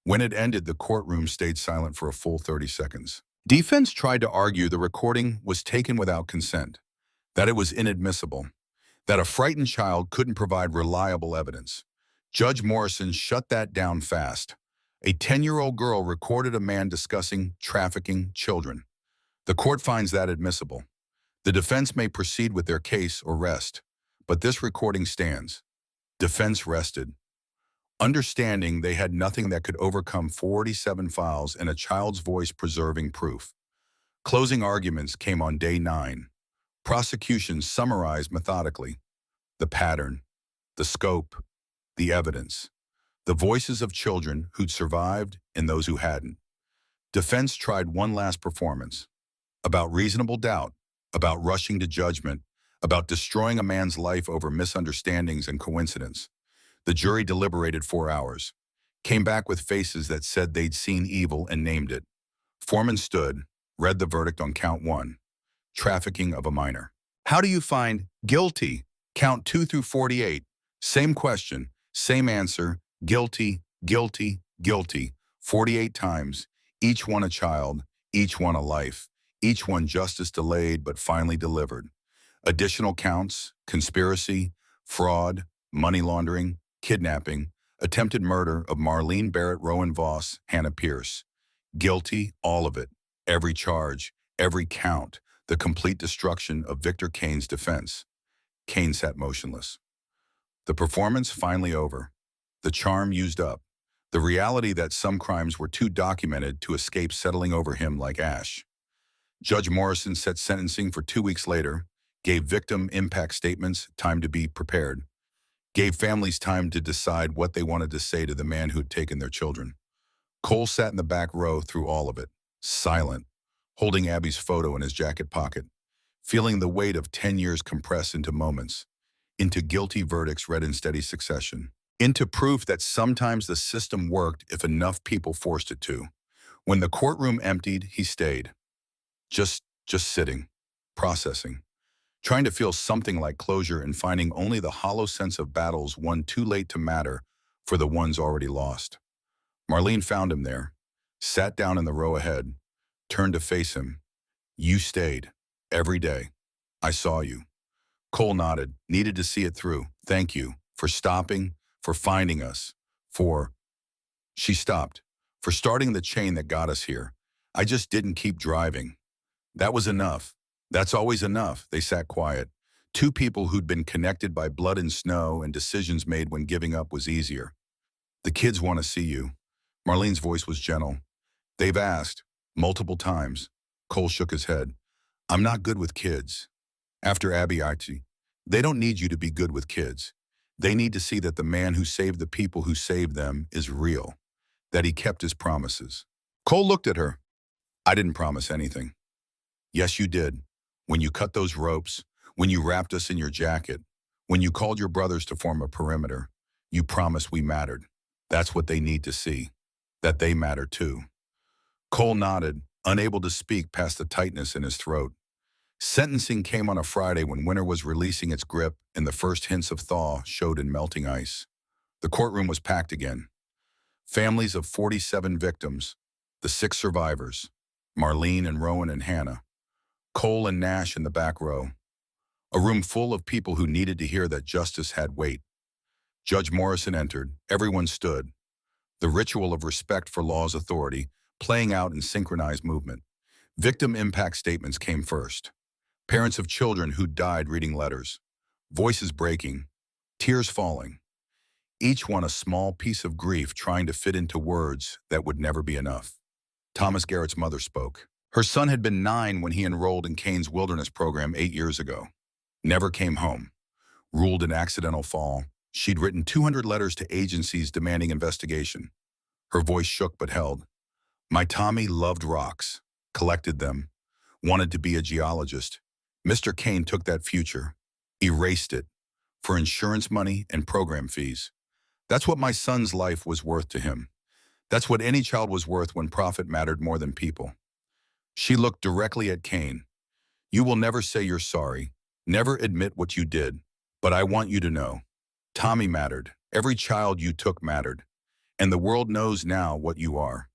When it ended, the courtroom stayed silent for a full 30 seconds. Defense tried to argue the recording was taken without consent, that it was inadmissible, that a frightened child couldn't provide reliable evidence. Judge Morrison shut that down fast. A 10-year-old girl recorded a man discussing trafficking children. The court finds that admissible. The defense may proceed with their case or rest, but this recording stands. Defense rested, understanding they had nothing that could overcome 47 files and a child's voice preserving proof. Closing arguments came on day 9. Prosecution summarized methodically the pattern, the scope, the evidence, the voices of children who'd survived and those who hadn't. Defense tried one last performance, about reasonable doubt, about rushing to judgment, about destroying a man's life over misunderstandings and coincidence. The jury deliberated 4 hours, came back with faces that said they'd seen evil and named it. Foreman stood, read the verdict on count 1, trafficking of a minor. How do you find guilty? Count 2 through 48. Same question, same answer, guilty, guilty, guilty, 48 times, each one a child, each one a life, each one justice delayed but finally delivered. Additional counts, conspiracy, fraud, money laundering, kidnapping, attempted murder of Marlene Barrett, Rowan Voss, Hannah Pierce. Guilty, all of it, every charge, every count, the complete destruction of Victor Kane's defense. Kane sat motionless. The performance finally over. The charm used up. The reality that some crimes were too documented to escape settling over him like ash. Judge Morrison set sentencing for 2 weeks later, gave victim impact statements time to be prepared, gave families time to decide what they wanted to say to the man who'd taken their children. Cole sat in the back row through all of it, silent, holding Abby's photo in his jacket pocket, feeling the weight of 10 years compressed into moments, into guilty verdicts read in steady succession, into proof that sometimes the system worked if enough people forced it to. When the courtroom emptied, he stayed, just sitting, processing, trying to feel something like closure and finding only the hollow sense of battles won too late to matter for the ones already lost. Marlene found him there, sat down in the row ahead, turned to face him. You stayed. Every day. I saw you. Cole nodded, needed to see it through. Thank you. For stopping. For finding us. For... She stopped. For starting the chain that got us here. I just didn't keep driving. That was enough. That's always enough. They sat quiet. Two people who'd been connected by blood and snow and decisions made when giving up was easier. The kids want to see you. Marlene's voice was gentle. They've asked. Multiple times. Cole shook his head. I'm not good with kids. After Abby, they don't need you to be good with kids. They need to see that the man who saved the people who saved them is real. That he kept his promises. Cole looked at her. I didn't promise anything. Yes, you did. When you cut those ropes, when you wrapped us in your jacket, when you called your brothers to form a perimeter, you promised we mattered. That's what they need to see. That they matter too. Cole nodded, unable to speak past the tightness in his throat. Sentencing came on a Friday when winter was releasing its grip and the first hints of thaw showed in melting ice. The courtroom was packed again. Families of 47 victims, the 6 survivors, Marlene and Rowan and Hannah, Cole and Nash in the back row. A room full of people who needed to hear that justice had weight. Judge Morrison entered. Everyone stood. The ritual of respect for law's authority playing out in synchronized movement. Victim impact statements came first. Parents of children who died reading letters. Voices breaking. Tears falling. Each one a small piece of grief trying to fit into words that would never be enough. Thomas Garrett's mother spoke. Her son had been 9 when he enrolled in Kane's wilderness program 8 years ago. Never came home. Ruled an accidental fall. She'd written 200 letters to agencies demanding investigation. Her voice shook but held. My Tommy loved rocks, collected them, wanted to be a geologist. Mr. Kane took that future, erased it, for insurance money and program fees. That's what my son's life was worth to him. That's what any child was worth when profit mattered more than people. She looked directly at Kane. You will never say you're sorry, never admit what you did, but I want you to know. Tommy mattered. Every child you took mattered. And the world knows now what you are.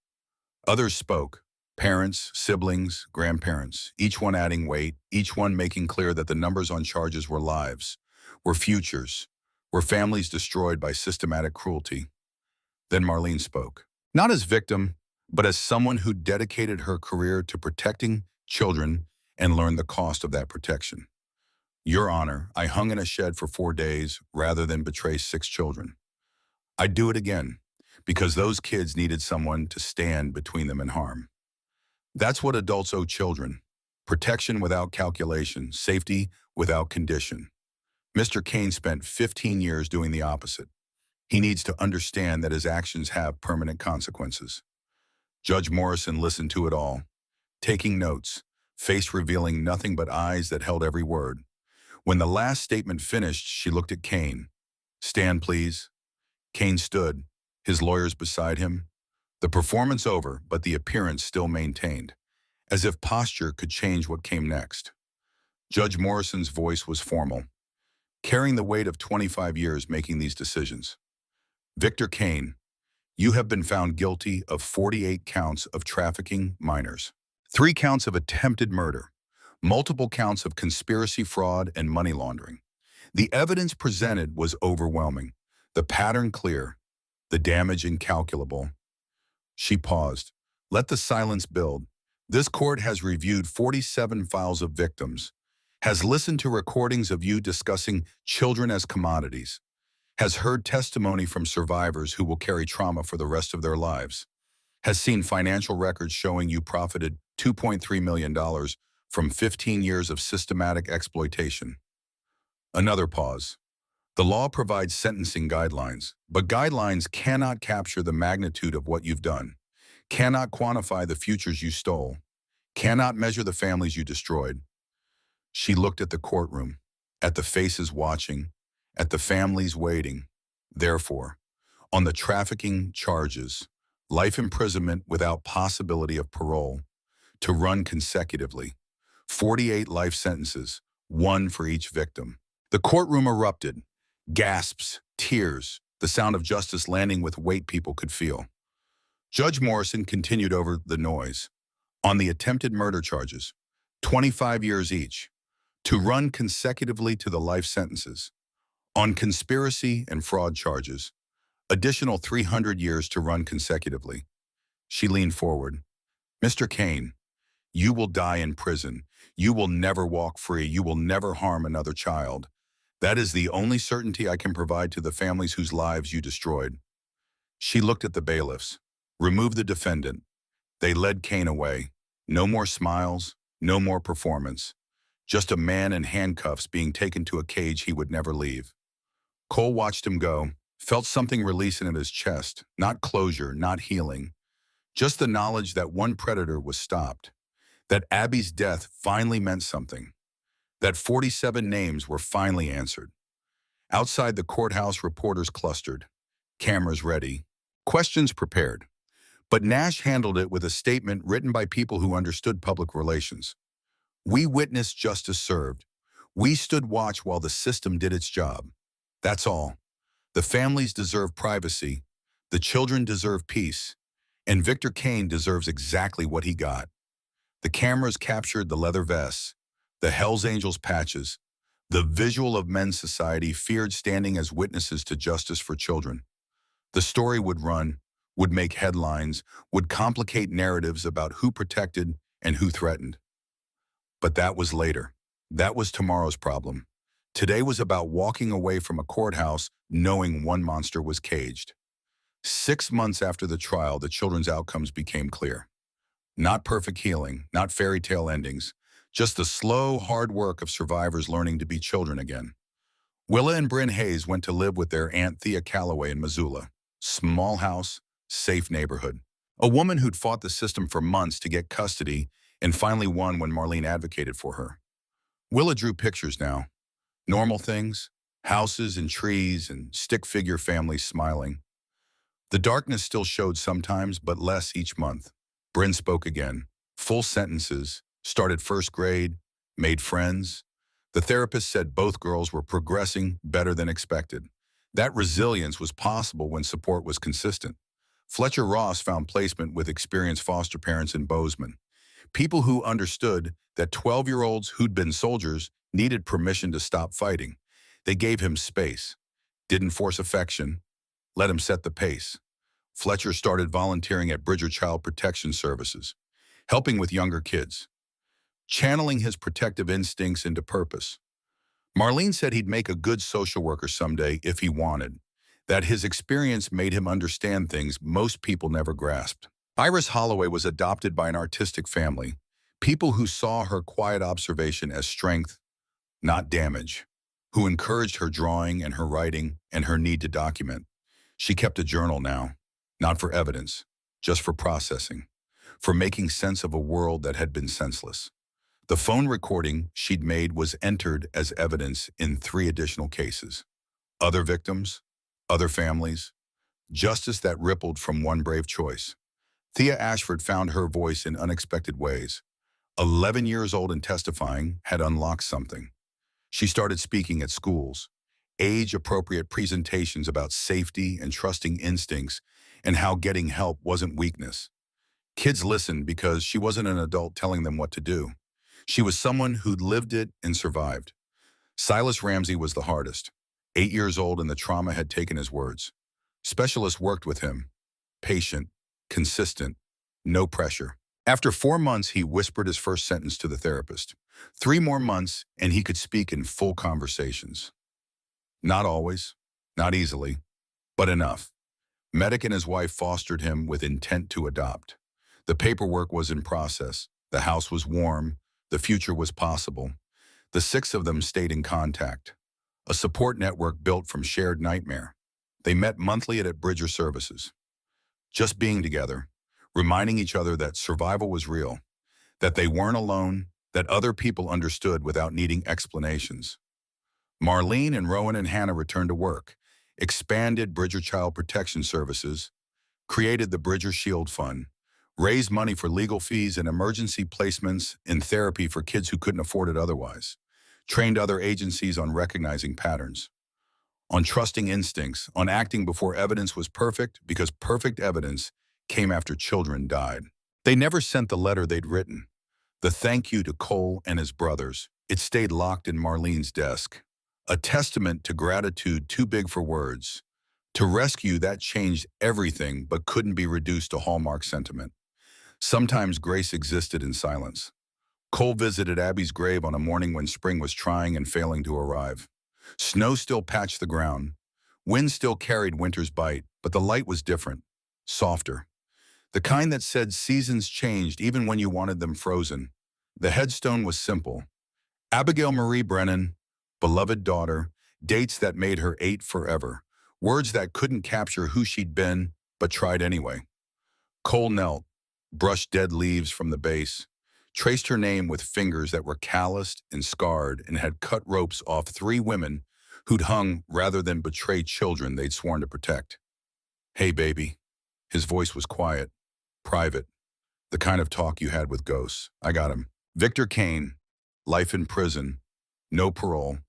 Others spoke. Parents, siblings, grandparents, each one adding weight, each one making clear that the numbers on charges were lives, were futures, were families destroyed by systematic cruelty. Then Marlene spoke. Not as victim, but as someone who dedicated her career to protecting children and learned the cost of that protection. Your Honor, I hung in a shed for 4 days rather than betray 6 children. I'd do it again, because those kids needed someone to stand between them and harm. That's what adults owe children. Protection without calculation, safety without condition. Mr. Kane spent 15 years doing the opposite. He needs to understand that his actions have permanent consequences. Judge Morrison listened to it all, taking notes, face revealing nothing but eyes that held every word. When the last statement finished, she looked at Kane. Stand, please. Kane stood, his lawyers beside him. The performance over, but the appearance still maintained, as if posture could change what came next. Judge Morrison's voice was formal, carrying the weight of 25 years making these decisions. Victor Kane, you have been found guilty of 48 counts of trafficking minors, 3 counts of attempted murder, multiple counts of conspiracy, fraud, and money laundering. The evidence presented was overwhelming, the pattern clear, the damage incalculable. She paused. Let the silence build. This court has reviewed 47 files of victims, has listened to recordings of you discussing children as commodities, has heard testimony from survivors who will carry trauma for the rest of their lives, has seen financial records showing you profited $2.3 million from 15 years of systematic exploitation. Another pause. The law provides sentencing guidelines, but guidelines cannot capture the magnitude of what you've done, cannot quantify the futures you stole, cannot measure the families you destroyed. She looked at the courtroom, at the faces watching, at the families waiting. Therefore, on the trafficking charges, life imprisonment without possibility of parole, to run consecutively, 48 life sentences, 1 for each victim. The courtroom erupted. Gasps, tears, the sound of justice landing with weight people could feel. Judge Morrison continued over the noise. On the attempted murder charges, 25 years each, to run consecutively to the life sentences. On conspiracy and fraud charges, additional 300 years to run consecutively. She leaned forward. Mr. Kane, you will die in prison. You will never walk free. You will never harm another child. That is the only certainty I can provide to the families whose lives you destroyed. She looked at the bailiffs. Remove the defendant. They led Kane away. No more smiles, no more performance. Just a man in handcuffs being taken to a cage he would never leave. Cole watched him go, felt something releasing in his chest, not closure, not healing. Just the knowledge that one predator was stopped, that Abby's death finally meant something, that 47 names were finally answered. Outside the courthouse, reporters clustered, cameras ready, questions prepared. But Nash handled it with a statement written by people who understood public relations. We witnessed justice served. We stood watch while the system did its job. That's all. The families deserve privacy. The children deserve peace. And Victor Kane deserves exactly what he got. The cameras captured the leather vests, the Hells Angels patches, the visual of men's society feared standing as witnesses to justice for children. The story would run, would make headlines, would complicate narratives about who protected and who threatened. But that was later. That was tomorrow's problem. Today was about walking away from a courthouse knowing one monster was caged. 6 months after the trial, the children's outcomes became clear. Not perfect healing, not fairy tale endings, just the slow, hard work of survivors learning to be children again. Willa and Bryn Hayes went to live with their Aunt Thea Calloway in Missoula. Small house, safe neighborhood. A woman who'd fought the system for months to get custody and finally won when Marlene advocated for her. Willa drew pictures now. Normal things, houses and trees and stick figure families smiling. The darkness still showed sometimes, but less each month. Bryn spoke again. Full sentences, started first grade, made friends. The therapist said both girls were progressing better than expected. That resilience was possible when support was consistent. Fletcher Ross found placement with experienced foster parents in Bozeman. People who understood that 12-year-olds who'd been soldiers needed permission to stop fighting. They gave him space, didn't force affection, let him set the pace. Fletcher started volunteering at Bridger Child Protection Services, helping with younger kids, channeling his protective instincts into purpose. Marlene said he'd make a good social worker someday if he wanted, that his experience made him understand things most people never grasped. Iris Holloway was adopted by an artistic family, people who saw her quiet observation as strength, not damage, who encouraged her drawing and her writing and her need to document. She kept a journal now, not for evidence, just for processing, for making sense of a world that had been senseless. The phone recording she'd made was entered as evidence in 3 additional cases. Other victims, other families, justice that rippled from one brave choice. Thea Ashford found her voice in unexpected ways. 11 years old and testifying had unlocked something. She started speaking at schools, age-appropriate presentations about safety and trusting instincts and how getting help wasn't weakness. Kids listened because she wasn't an adult telling them what to do. She was someone who'd lived it and survived. Silas Ramsey was the hardest. 8 years old and the trauma had taken his words. Specialists worked with him. Patient, consistent, no pressure. After 4 months, he whispered his first sentence to the therapist. 3 more months, and he could speak in full conversations. Not always, not easily, but enough. Medic and his wife fostered him with intent to adopt. The paperwork was in process. The house was warm. The future was possible. The 6 of them stayed in contact. A support network built from shared nightmare. They met monthly at Bridger Services. Just being together, reminding each other that survival was real, that they weren't alone, that other people understood without needing explanations. Marlene and Rowan and Hannah returned to work, expanded Bridger Child Protection Services, created the Bridger Shield Fund, raised money for legal fees and emergency placements in therapy for kids who couldn't afford it otherwise, trained other agencies on recognizing patterns, on trusting instincts, on acting before evidence was perfect because perfect evidence came after children died. They never sent the letter they'd written, the thank you to Cole and his brothers. It stayed locked in Marlene's desk, a testament to gratitude too big for words. To rescue that changed everything but couldn't be reduced to Hallmark sentiment. Sometimes grace existed in silence. Cole visited Abby's grave on a morning when spring was trying and failing to arrive. Snow still patched the ground. Wind still carried winter's bite, but the light was different, softer. The kind that said seasons changed even when you wanted them frozen. The headstone was simple. Abigail Marie Brennan, beloved daughter, dates that made her 8 forever. Words that couldn't capture who she'd been, but tried anyway. Cole knelt, brushed dead leaves from the base, traced her name with fingers that were calloused and scarred and had cut ropes off 3 women who'd hung rather than betray children they'd sworn to protect. Hey, baby. His voice was quiet, private, the kind of talk you had with ghosts. I got him. Victor Kane, life in prison, no parole.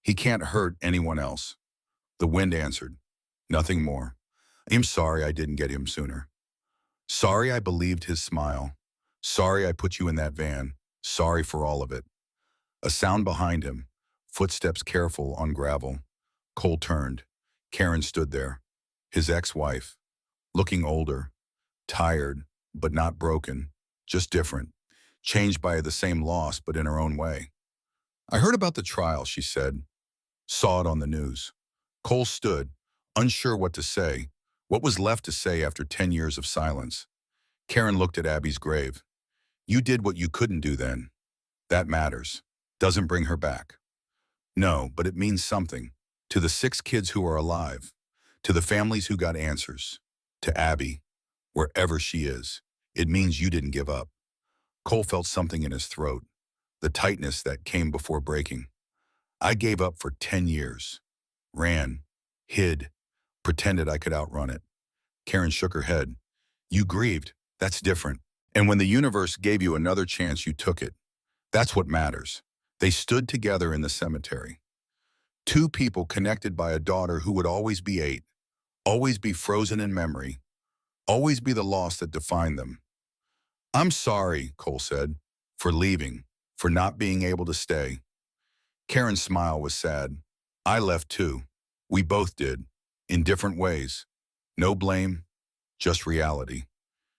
He can't hurt anyone else. The wind answered, nothing more. I'm sorry I didn't get him sooner. Sorry I believed his smile. Sorry I put you in that van. Sorry for all of it. A sound behind him, footsteps careful on gravel. Cole turned. Karen stood there, his ex-wife, looking older, tired, but not broken, just different, changed by the same loss but in her own way. I heard about the trial, she said. Saw it on the news. Cole stood, unsure what to say, what was left to say after 10 years of silence. Karen looked at Abby's grave. You did what you couldn't do then. That matters. Doesn't bring her back. No, but it means something. To the 6 kids who are alive. To the families who got answers. To Abby, wherever she is. It means you didn't give up. Cole felt something in his throat. The tightness that came before breaking. I gave up for 10 years. Ran. Hid. Pretended I could outrun it. Karen shook her head. You grieved. That's different. And when the universe gave you another chance, you took it. That's what matters. They stood together in the cemetery. 2 people connected by a daughter who would always be 8, always be frozen in memory, always be the loss that defined them. I'm sorry, Cole said, for leaving, for not being able to stay. Karen's smile was sad. I left too. We both did, in different ways. No blame, just reality.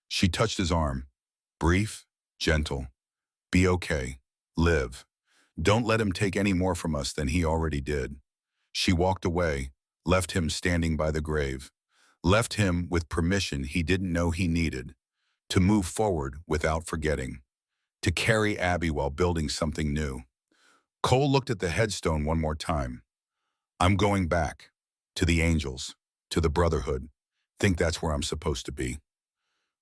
She touched his arm. Brief, gentle. Be okay. Live. Don't let him take any more from us than he already did. She walked away, left him standing by the grave, left him with permission he didn't know he needed, to move forward without forgetting, to carry Abby while building something new. Cole looked at the headstone one more time. I'm going back, to the angels, to the Brotherhood. Think that's where I'm supposed to be.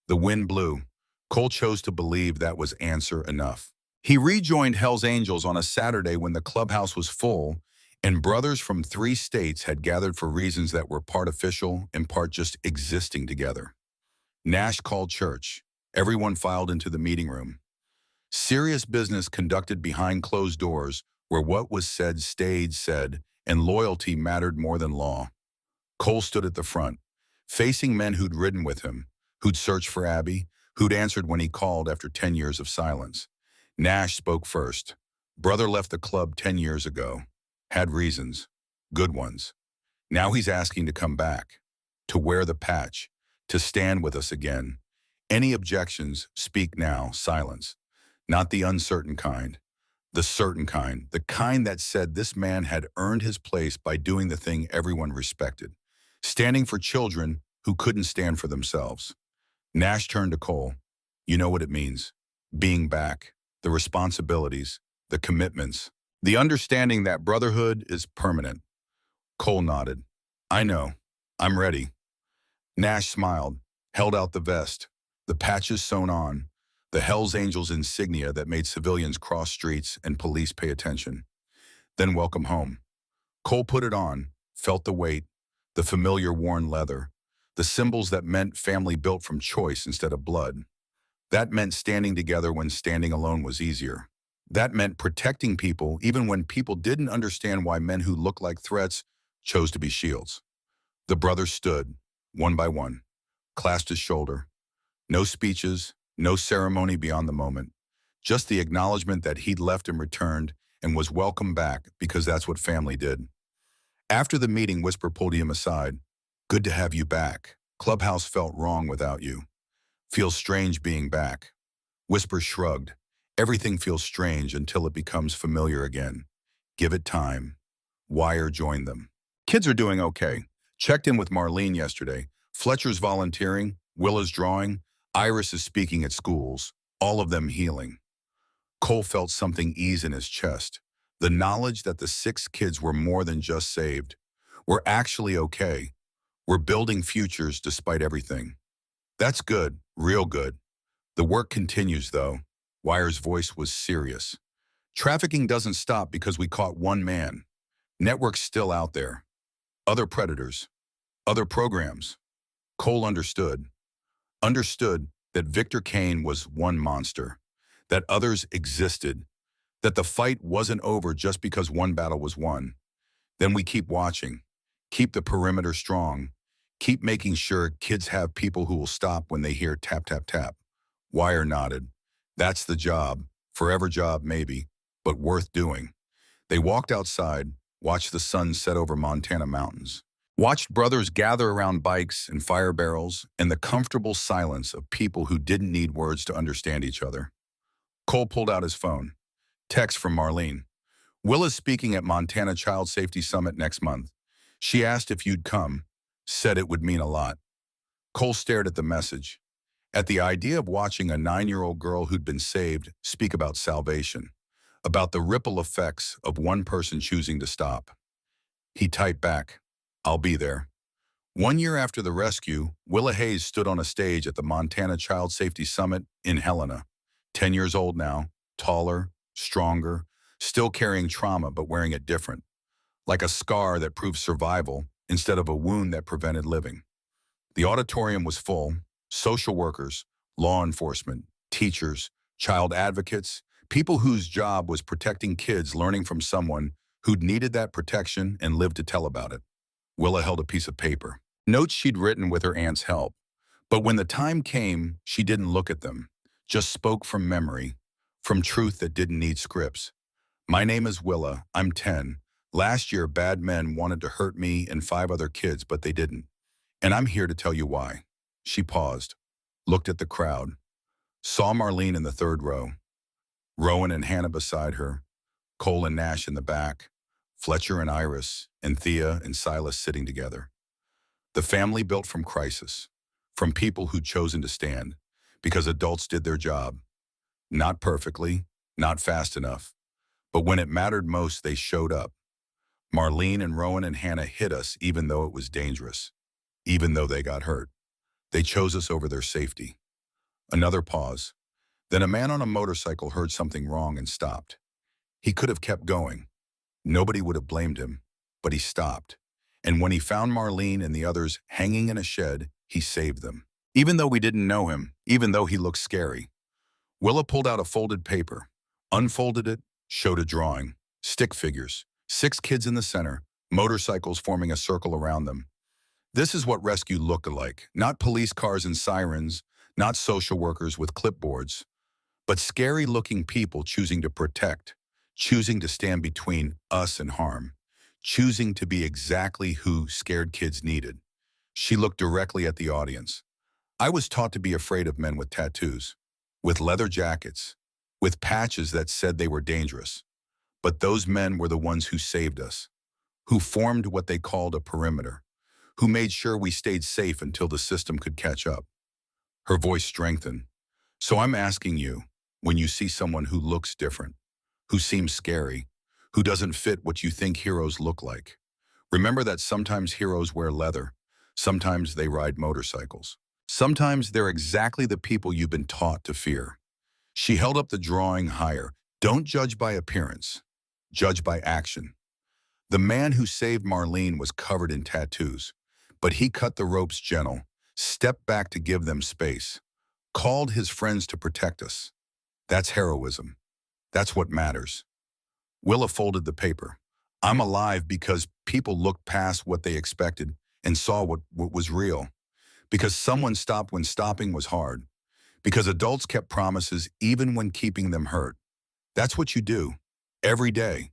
The wind blew. Cole chose to believe that was answer enough. He rejoined Hell's Angels on a Saturday when the clubhouse was full and brothers from 3 states had gathered for reasons that were part official and part just existing together. Nash called church. Everyone filed into the meeting room. Serious business conducted behind closed doors where what was said stayed said and loyalty mattered more than law. Cole stood at the front, facing men who'd ridden with him, who'd searched for Abby, who'd answered when he called after 10 years of silence. Nash spoke first. Brother left the club 10 years ago. Had reasons. Good ones. Now he's asking to come back. To wear the patch. To stand with us again. Any objections, speak now, silence. Not the uncertain kind. The certain kind. The kind that said this man had earned his place by doing the thing everyone respected. Standing for children who couldn't stand for themselves. Nash turned to Cole. You know what it means. Being back. The responsibilities. The commitments. The understanding that brotherhood is permanent. Cole nodded. I know. I'm ready. Nash smiled, held out the vest, the patches sewn on, the Hell's Angels insignia that made civilians cross streets and police pay attention. Then welcome home. Cole put it on, felt the weight, the familiar worn leather, the symbols that meant family built from choice instead of blood. That meant standing together when standing alone was easier. That meant protecting people even when people didn't understand why men who looked like threats chose to be shields. The brothers stood, one by one, clasped his shoulder. No speeches, No ceremony beyond the moment. Just the acknowledgement that he'd left and returned and was welcome back because that's what family did. After the meeting, Whisper pulled him aside. Good to have you back. Clubhouse felt wrong without you. Feels strange being back. Whisper shrugged. Everything feels strange until it becomes familiar again. Give it time. Wire joined them. Kids are doing okay. Checked in with Marlene yesterday. Fletcher's volunteering, Willa's drawing, Iris is speaking at schools, all of them healing. Cole felt something ease in his chest. The knowledge that the 6 kids were more than just saved. We're actually okay. We're building futures despite everything. That's good, real good. The work continues, though. Wire's voice was serious. Trafficking doesn't stop because we caught one man. Network's still out there. Other predators. Other programs. Cole understood. Understood that Victor Kane was one monster. That others existed. That the fight wasn't over just because one battle was won. Then we keep watching. Keep the perimeter strong. Keep making sure kids have people who will stop when they hear tap, tap, tap. Wire nodded. That's the job. Forever job, maybe, but worth doing. They walked outside, watched the sun set over Montana mountains. Watched brothers gather around bikes and fire barrels and the comfortable silence of people who didn't need words to understand each other. Cole pulled out his phone. Text from Marlene. Willa's speaking at Montana Child Safety Summit next month. She asked if you'd come. Said it would mean a lot. Cole stared at the message. At the idea of watching a 9-year-old girl who'd been saved speak about salvation. About the ripple effects of one person choosing to stop. He typed back, I'll be there. 1 year after the rescue, Willa Hayes stood on a stage at the Montana Child Safety Summit in Helena. 10 years old now, taller, stronger, still carrying trauma but wearing it different. Like a scar that proved survival instead of a wound that prevented living. The auditorium was full. Social workers, law enforcement, teachers, child advocates, people whose job was protecting kids learning from someone who'd needed that protection and lived to tell about it. Willa held a piece of paper. Notes she'd written with her aunt's help. But when the time came, she didn't look at them. Just spoke from memory, from truth that didn't need scripts. My name is Willa. I'm 10. Last year, bad men wanted to hurt me and 5 other kids, but they didn't. And I'm here to tell you why. She paused, looked at the crowd, saw Marlene in the 3rd row, Rowan and Hannah beside her, Cole and Nash in the back, Fletcher and Iris, and Thea and Silas sitting together. The family built from crisis, from people who'd chosen to stand, because adults did their job. Not perfectly, not fast enough, but when it mattered most, they showed up. Marlene and Rowan and Hannah hit us even though it was dangerous, even though they got hurt. They chose us over their safety. Another pause. Then a man on a motorcycle heard something wrong and stopped. He could have kept going. Nobody would have blamed him, but he stopped. And when he found Marlene and the others hanging in a shed, he saved them. Even though we didn't know him, even though he looked scary. Willa pulled out a folded paper, unfolded it, showed a drawing. Stick figures, 6 kids in the center, motorcycles forming a circle around them. This is what rescue looked like, not police cars and sirens, not social workers with clipboards, but scary-looking people choosing to protect, choosing to stand between us and harm, choosing to be exactly who scared kids needed. She looked directly at the audience. I was taught to be afraid of men with tattoos, with leather jackets, with patches that said they were dangerous. But those men were the ones who saved us, who formed what they called a perimeter, who made sure we stayed safe until the system could catch up. Her voice strengthened. So I'm asking you, when you see someone who looks different, who seems scary, who doesn't fit what you think heroes look like, remember that sometimes heroes wear leather, sometimes they ride motorcycles. Sometimes they're exactly the people you've been taught to fear. She held up the drawing higher. Don't judge by appearance, judge by action. The man who saved Marlene was covered in tattoos, but he cut the ropes gentle, stepped back to give them space, called his friends to protect us. That's heroism. That's what matters. Willa folded the paper. I'm alive because people looked past what they expected and saw what was real. Because someone stopped when stopping was hard. Because adults kept promises even when keeping them hurt. That's what you do. Every day.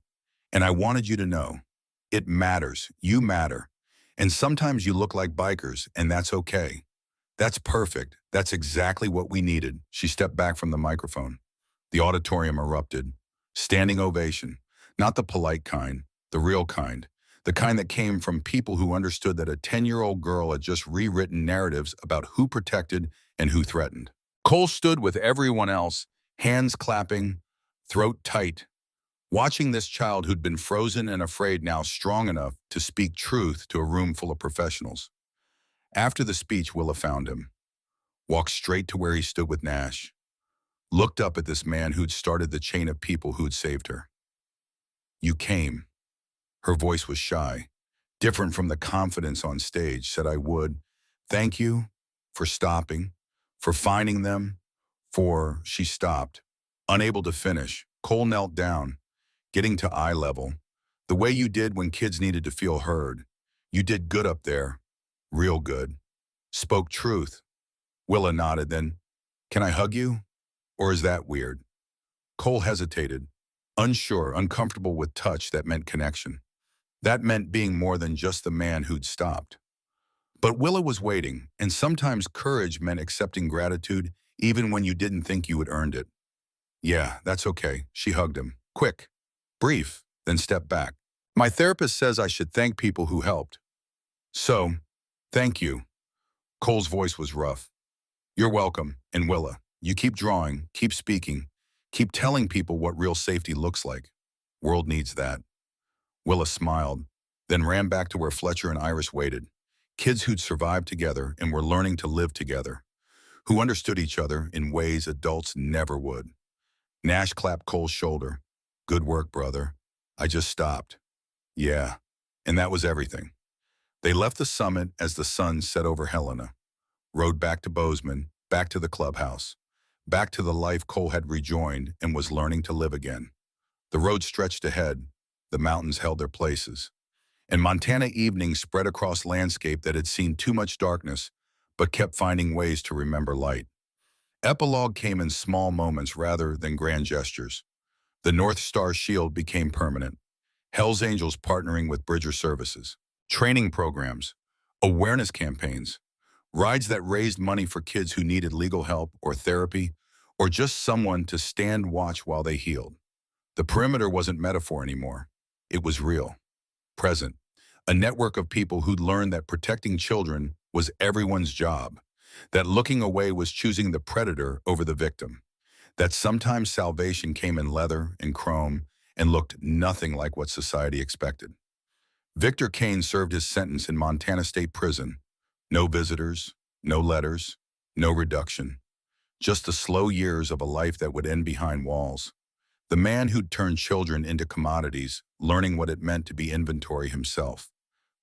And I wanted you to know. It matters. You matter. And sometimes you look like bikers, and that's okay. That's perfect. That's exactly what we needed. She stepped back from the microphone. The auditorium erupted. Standing ovation. Not the polite kind, the real kind. The kind that came from people who understood that a 10-year-old girl had just rewritten narratives about who protected and who threatened. Cole stood with everyone else, hands clapping, throat tight, watching this child who'd been frozen and afraid now strong enough to speak truth to a room full of professionals. After the speech, Willa found him, walked straight to where he stood with Nash, looked up at this man who'd started the chain of people who'd saved her. You came. Her voice was shy, different from the confidence on stage, said I would. Thank you for stopping, for finding them, she stopped, unable to finish. Cole knelt down, getting to eye level. The way you did when kids needed to feel heard. You did good up there, real good. Spoke truth. Willa nodded, then, can I hug you? Or is that weird? Cole hesitated, unsure, uncomfortable with touch that meant connection. That meant being more than just the man who'd stopped. But Willa was waiting, and sometimes courage meant accepting gratitude even when you didn't think you had earned it. Yeah, that's okay. She hugged him. Quick, brief, then stepped back. My therapist says I should thank people who helped. So, thank you. Cole's voice was rough. You're welcome. And Willa, you keep drawing, keep speaking, keep telling people what real safety looks like. World needs that. Willa smiled, then ran back to where Fletcher and Iris waited. Kids who'd survived together and were learning to live together, who understood each other in ways adults never would. Nash clapped Cole's shoulder. Good work, brother. I just stopped. Yeah, and that was everything. They left the summit as the sun set over Helena, rode back to Bozeman, back to the clubhouse, back to the life Cole had rejoined and was learning to live again. The road stretched ahead, the mountains held their places, and Montana evenings spread across landscape that had seen too much darkness, but kept finding ways to remember light. Epilogue came in small moments rather than grand gestures. The North Star Shield became permanent. Hell's Angels partnering with Bridger Services. Training programs. Awareness campaigns. Rides that raised money for kids who needed legal help or therapy, or just someone to stand watch while they healed. The perimeter wasn't metaphor anymore. It was real. Present. A network of people who'd learned that protecting children was everyone's job, that looking away was choosing the predator over the victim, that sometimes salvation came in leather and chrome and looked nothing like what society expected. Victor Kane served his sentence in Montana State Prison. No visitors, no letters, no reduction. Just the slow years of a life that would end behind walls. The man who'd turned children into commodities, learning what it meant to be inventory himself,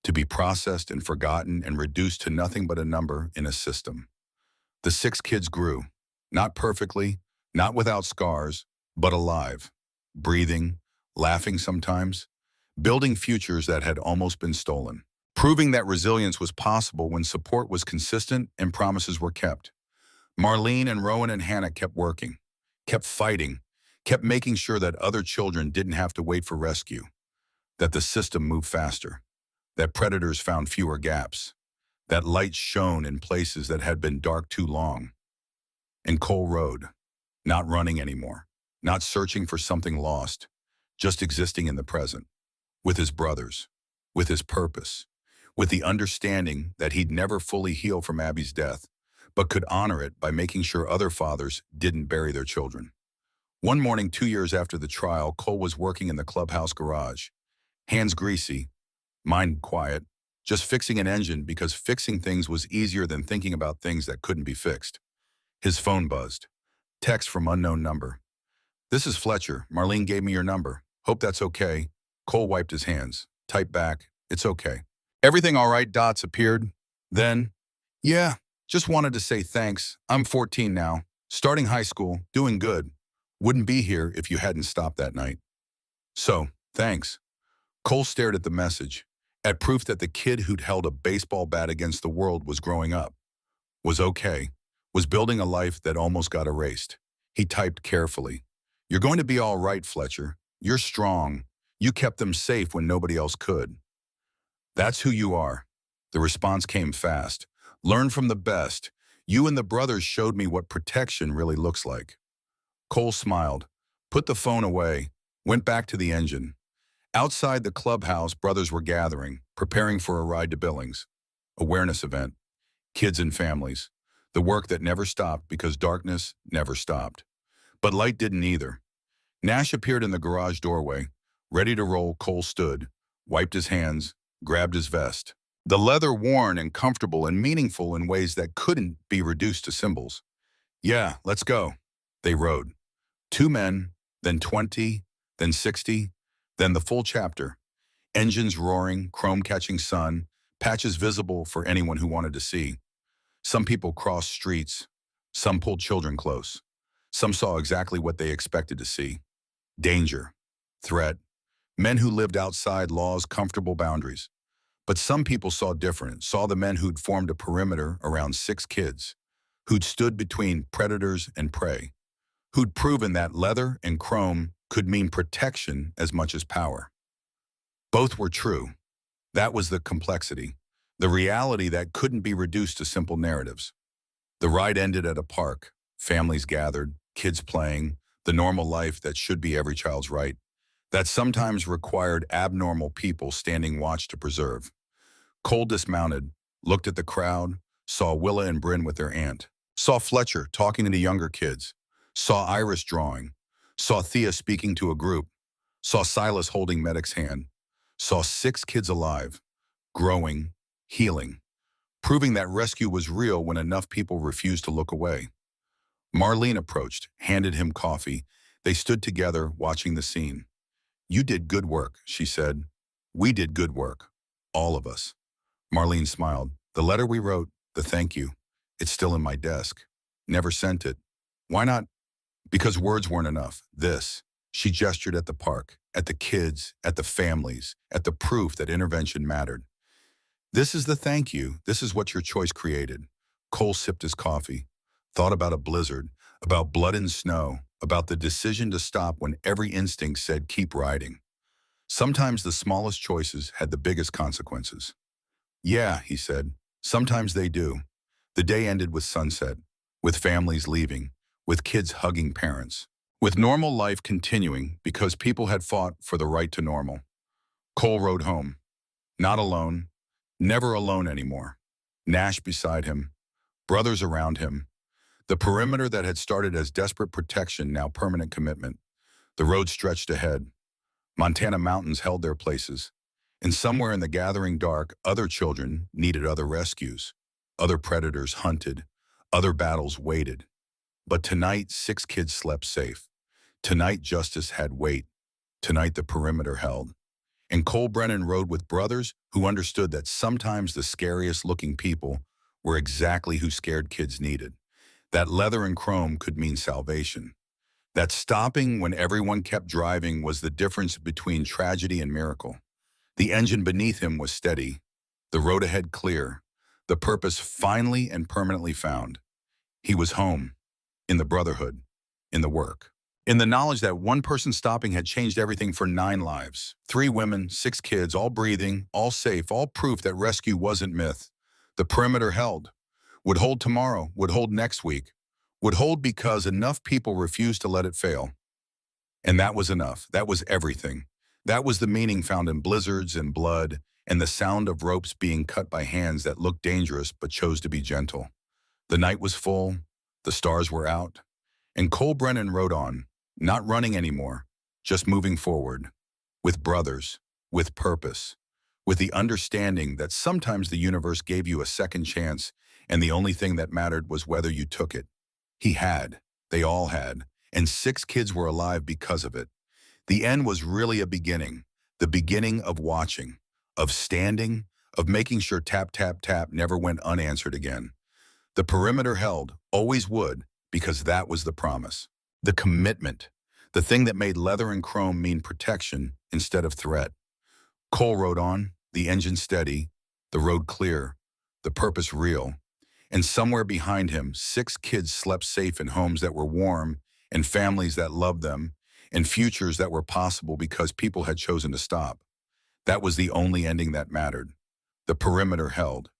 to be processed and forgotten and reduced to nothing but a number in a system. The 6 kids grew, not perfectly, not without scars, but alive, breathing, laughing sometimes, building futures that had almost been stolen, proving that resilience was possible when support was consistent and promises were kept. Marlene and Rowan and Hannah kept working, kept fighting, kept making sure that other children didn't have to wait for rescue, that the system moved faster, that predators found fewer gaps, that light shone in places that had been dark too long. And Cole rode, not running anymore, not searching for something lost, just existing in the present, with his brothers, with his purpose, with the understanding that he'd never fully heal from Abby's death, but could honor it by making sure other fathers didn't bury their children. One morning 2 years after the trial, Cole was working in the clubhouse garage, hands greasy, mind quiet, just fixing an engine because fixing things was easier than thinking about things that couldn't be fixed. His phone buzzed. Text from unknown number. This is Fletcher. Marlene gave me your number. Hope that's okay. Cole wiped his hands. Typed back. It's okay. Everything all right? Dots appeared. Then, yeah, just wanted to say thanks. I'm 14 now. Starting high school. Doing good. Wouldn't be here if you hadn't stopped that night. So, thanks. Cole stared at the message, at proof that the kid who'd held a baseball bat against the world was growing up, was okay, was building a life that almost got erased. He typed carefully, "You're going to be all right, Fletcher. You're strong. You kept them safe when nobody else could. That's who you are." The response came fast. "Learn from the best. You and the brothers showed me what protection really looks like." Cole smiled, put the phone away, went back to the engine. Outside the clubhouse, brothers were gathering, preparing for a ride to Billings. Awareness event. Kids and families. The work that never stopped because darkness never stopped. But light didn't either. Nash appeared in the garage doorway. Ready to roll, Cole stood, wiped his hands, grabbed his vest. The leather worn and comfortable and meaningful in ways that couldn't be reduced to symbols. "Yeah, let's go." They rode. 2 men, then 20, then 60, then the full chapter. Engines roaring, chrome catching sun, patches visible for anyone who wanted to see. Some people crossed streets. Some pulled children close. Some saw exactly what they expected to see. Danger. Threat. Men who lived outside law's comfortable boundaries. But some people saw different, saw the men who'd formed a perimeter around 6 kids, who'd stood between predators and prey, who'd proven that leather and chrome could mean protection as much as power. Both were true. That was the complexity, the reality that couldn't be reduced to simple narratives. The ride ended at a park, families gathered, kids playing, the normal life that should be every child's right, that sometimes required abnormal people standing watch to preserve. Cole dismounted, looked at the crowd, saw Willa and Bryn with their aunt, saw Fletcher talking to the younger kids, saw Iris drawing, saw Thea speaking to a group, saw Silas holding Medic's hand, saw 6 kids alive, growing, healing, proving that rescue was real when enough people refused to look away. Marlene approached, handed him coffee. They stood together, watching the scene. "You did good work," she said. "We did good work. All of us." Marlene smiled. "The letter we wrote, the thank you, it's still in my desk. Never sent it. Why not?" "Because words weren't enough. This." She gestured at the park, at the kids, at the families, at the proof that intervention mattered. "This is the thank you. This is what your choice created." Cole sipped his coffee, thought about a blizzard, about blood and snow, about the decision to stop when every instinct said keep riding. Sometimes the smallest choices had the biggest consequences. "Yeah," he said, "sometimes they do." The day ended with sunset, with families leaving, with kids hugging parents, with normal life continuing because people had fought for the right to normal. Cole rode home. Not alone, never alone anymore. Nash beside him, brothers around him. The perimeter that had started as desperate protection, now permanent commitment. The road stretched ahead. Montana mountains held their places. And somewhere in the gathering dark, other children needed other rescues. Other predators hunted. Other battles waited. But tonight, 6 kids slept safe. Tonight, justice had weight. Tonight, the perimeter held. And Cole Brennan rode with brothers who understood that sometimes the scariest looking people were exactly who scared kids needed. That leather and chrome could mean salvation. That stopping when everyone kept driving was the difference between tragedy and miracle. The engine beneath him was steady. The road ahead clear. The purpose finally and permanently found. He was home. In the Brotherhood. In the work. In the knowledge that one person stopping had changed everything for 9 lives. 3 women, 6 kids, all breathing, all safe, all proof that rescue wasn't myth. The perimeter held. Would hold tomorrow, would hold next week. Would hold because enough people refused to let it fail. And that was enough. That was everything. That was the meaning found in blizzards and blood and the sound of ropes being cut by hands that looked dangerous but chose to be gentle. The night was full. The stars were out. And Cole Brennan rode on, not running anymore, just moving forward. With brothers, with purpose, with the understanding that sometimes the universe gave you a second chance and the only thing that mattered was whether you took it. He had. They all had. And 6 kids were alive because of it. The end was really a beginning. The beginning of watching, of standing, of making sure tap, tap, tap never went unanswered again. The perimeter held, always would, because that was the promise. The commitment. The thing that made leather and chrome mean protection instead of threat. Cole rode on, the engine steady, the road clear, the purpose real. And somewhere behind him, 6 kids slept safe in homes that were warm, in families that loved them, in futures that were possible because people had chosen to stop. That was the only ending that mattered. The perimeter held.